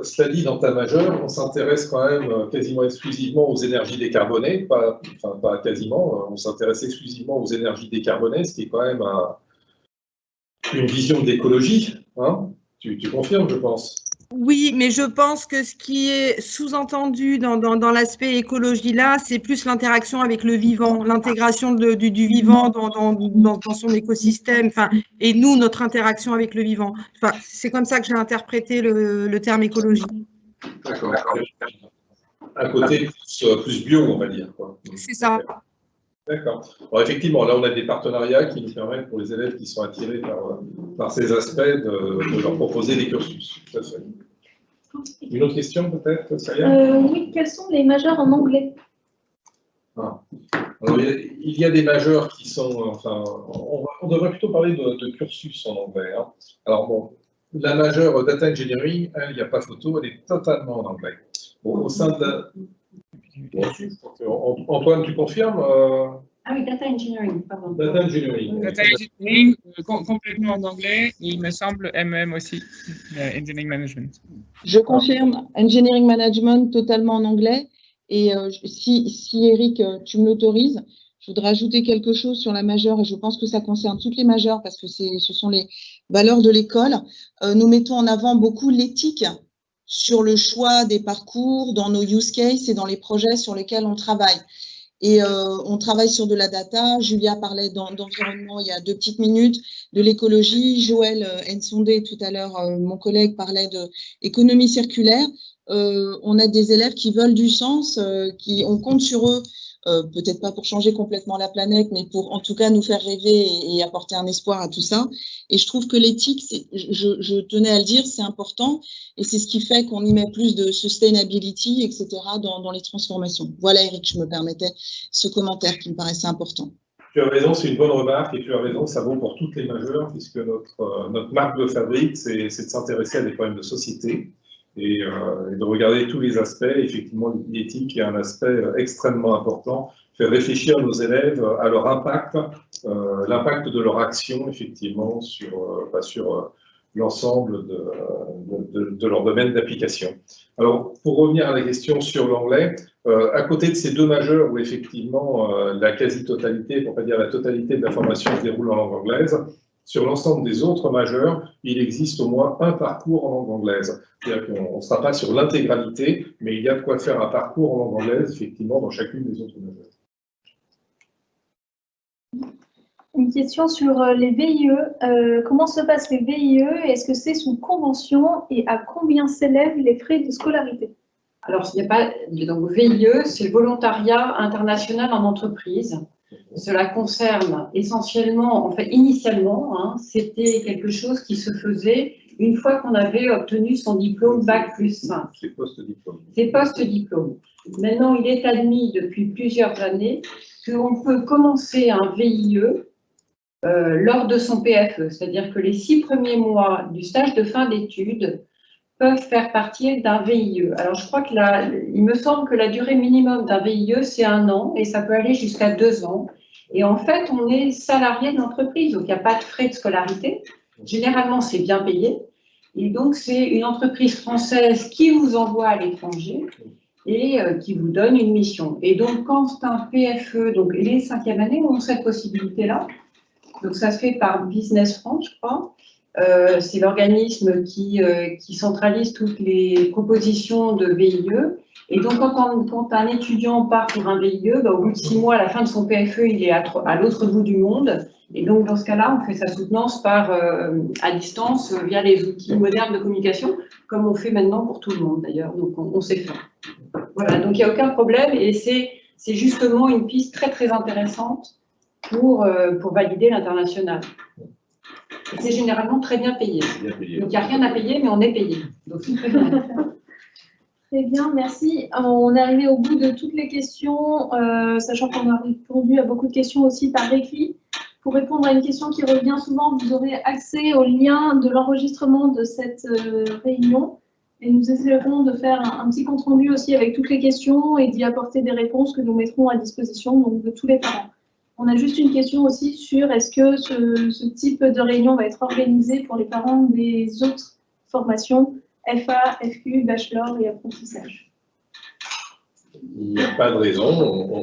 Cela dit, dans ta majeure, on s'intéresse quand même quasiment exclusivement aux énergies décarbonées, pas quasiment, on s'intéresse exclusivement aux énergies décarbonées, ce qui est quand même une vision de l'écologie, hein. Tu confirmes, je pense. Oui, mais je pense que ce qui est sous-entendu dans l'aspect écologie là, c'est plus l'interaction avec le vivant, l'intégration du vivant dans son écosystème, enfin, et nous, notre interaction avec le vivant. Enfin, c'est comme ça que j'ai interprété le terme écologie. D'accord. Un côté plus bio, on va dire. C'est ça. D'accord. Alors effectivement, là, on a des partenariats qui nous permettent, pour les élèves qui sont attirés par ces aspects, de leur proposer des cursus. Tout à fait. Une autre question, peut-être, Salia? Oui, quels sont les majeurs en anglais? Alors, il y a des majeurs qui sont, enfin, on devrait plutôt parler de cursus en anglais. Hein. Alors bon, la majeure Data Engineering, il n'y a pas photo, elle est totalement en anglais. Bon, au sein de la... Antoine, tu confirmes Ah oui, Data Engineering, pardon. Data Engineering. Data Engineering, complètement en anglais, et il me semble MM aussi, Engineering Management. Je confirme, Engineering Management totalement en anglais. Et si Eric, tu me l'autorises, je voudrais ajouter quelque chose sur la majeure, et je pense que ça concerne toutes les majeures parce que ce sont les valeurs de l'école. Nous mettons en avant beaucoup l'éthique sur le choix des parcours, dans nos use cases et dans les projets sur lesquels on travaille. Et on travaille sur de la data. Julia parlait d'environnement il y a 2 petites minutes, de l'écologie. Joël Nsondé, tout à l'heure, mon collègue, parlait d'économie circulaire. On a des élèves qui veulent du sens, on compte sur eux, peut-être pas pour changer complètement la planète, mais pour en tout cas nous faire rêver et apporter un espoir à tout ça. Et je trouve que l'éthique, je tenais à le dire, c'est important et c'est ce qui fait qu'on y met plus de sustainability, etc. dans les transformations. Voilà, Eric, je me permettais ce commentaire qui me paraissait important. Tu as raison, c'est une bonne remarque et tu as raison, ça vaut pour toutes les majeures puisque notre marque de fabrique, c'est de s'intéresser à des problèmes de société. Et de regarder tous les aspects. Effectivement, l'éthique est un aspect extrêmement important, faire réfléchir nos élèves à leur impact, l'impact de leur action, effectivement, sur l'ensemble de leur domaine d'application. Alors, pour revenir à la question sur l'anglais, à côté de ces 2 majeurs où, effectivement, la quasi-totalité, pour ne pas dire la totalité de la formation se déroule en langue anglaise, sur l'ensemble des autres majeurs, il existe au moins un parcours en langue anglaise. C'est-à-dire qu'on ne sera pas sur l'intégralité, mais il y a de quoi faire un parcours en langue anglaise, effectivement, dans chacune des autres majeures. Une question sur les VIE. Comment se passent les VIE? Est-ce que c'est sous convention et à combien s'élèvent les frais de scolarité? Alors, il n'y a pas. Donc, VIE, c'est le volontariat international en entreprise. Cela concerne essentiellement, en fait, initialement, c'était quelque chose qui se faisait une fois qu'on avait obtenu son diplôme Bac+5. C'est post-diplôme. C'est post-diplôme. Maintenant, il est admis depuis plusieurs années qu'on peut commencer un VIE lors de son PFE, c'est-à-dire que les 6 premiers mois du stage de fin d'études peuvent faire partie d'un VIE. Alors, je crois que il me semble que la durée minimum d'un VIE, c'est 1 an et ça peut aller jusqu'à 2 ans. Et en fait, on est salarié de l'entreprise, donc il n'y a pas de frais de scolarité. Généralement, c'est bien payé. Et donc, c'est une entreprise française qui vous envoie à l'étranger et qui vous donne une mission. Et donc, quand c'est un PFE, donc les 5e années ont cette possibilité-là. Donc, ça se fait par Business France, je crois. C'est l'organisme qui centralise toutes les propositions de VIE. Et donc, quand un étudiant part pour un VIE, au bout de 6 mois, à la fin de son PFE, il est à l'autre bout du monde. Et donc, dans ce cas-là, on fait sa soutenance à distance via les outils modernes de communication, comme on fait maintenant pour tout le monde d'ailleurs. Donc, on sait faire. Voilà, donc il n'y a aucun problème. Et c'est justement une piste très, très intéressante pour valider l'international. C'est généralement très bien payé. Donc, il n'y a rien à payer, mais on est payé. Donc, c'est très bien. Très bien, merci. On est arrivé au bout de toutes les questions, sachant qu'on a répondu à beaucoup de questions aussi par écrit. Pour répondre à une question qui revient souvent, vous aurez accès au lien de l'enregistrement de cette réunion. Et nous essaierons de faire un petit compte-rendu aussi avec toutes les questions et d'y apporter des réponses que nous mettrons à disposition donc, de tous les parents. On a juste une question aussi sur est-ce que ce type de réunion va être organisé pour les parents des autres formations FA, FQ, bachelor et apprentissage. Il n'y a pas de raison,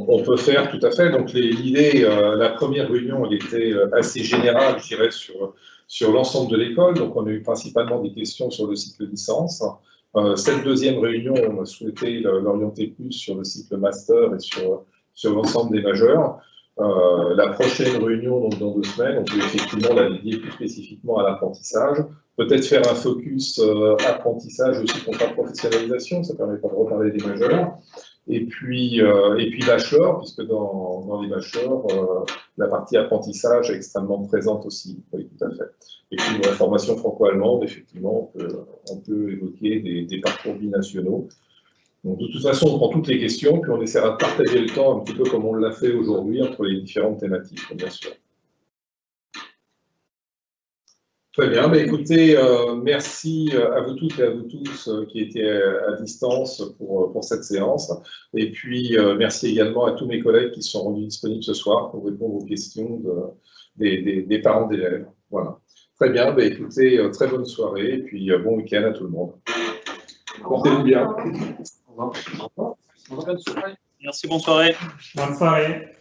on peut faire tout à fait. Donc l'idée, la première réunion, elle était assez générale, je dirais, sur l'ensemble de l'école. Donc, on a eu principalement des questions sur le cycle licence. Cette deuxième réunion, on a souhaité l'orienter plus sur le cycle master et sur l'ensemble des majeurs. La prochaine réunion, donc dans 2 semaines, on peut effectivement la dédier plus spécifiquement à l'apprentissage. Peut-être faire un focus apprentissage aussi contrat de professionnalisation, ça permettra de reparler des majeurs. Et puis bachelor, puisque dans les bachelors, la partie apprentissage est extrêmement présente aussi. Oui, tout à fait. Et puis la formation franco-allemande, effectivement, on peut évoquer des parcours binationaux. Donc, de toute façon, on prend toutes les questions, puis on essaiera de partager le temps un petit peu comme on l'a fait aujourd'hui entre les différentes thématiques, bien sûr. Très bien, écoutez, merci à vous toutes et à vous tous qui étaient à distance pour cette séance. Et puis, merci également à tous mes collègues qui se sont rendus disponibles ce soir pour répondre aux questions des parents d'élèves. Voilà. Très bien, écoutez, très bonne soirée et puis bon week-end à tout le monde. Portez-vous bien. Merci, bonne soirée. Bonne soirée.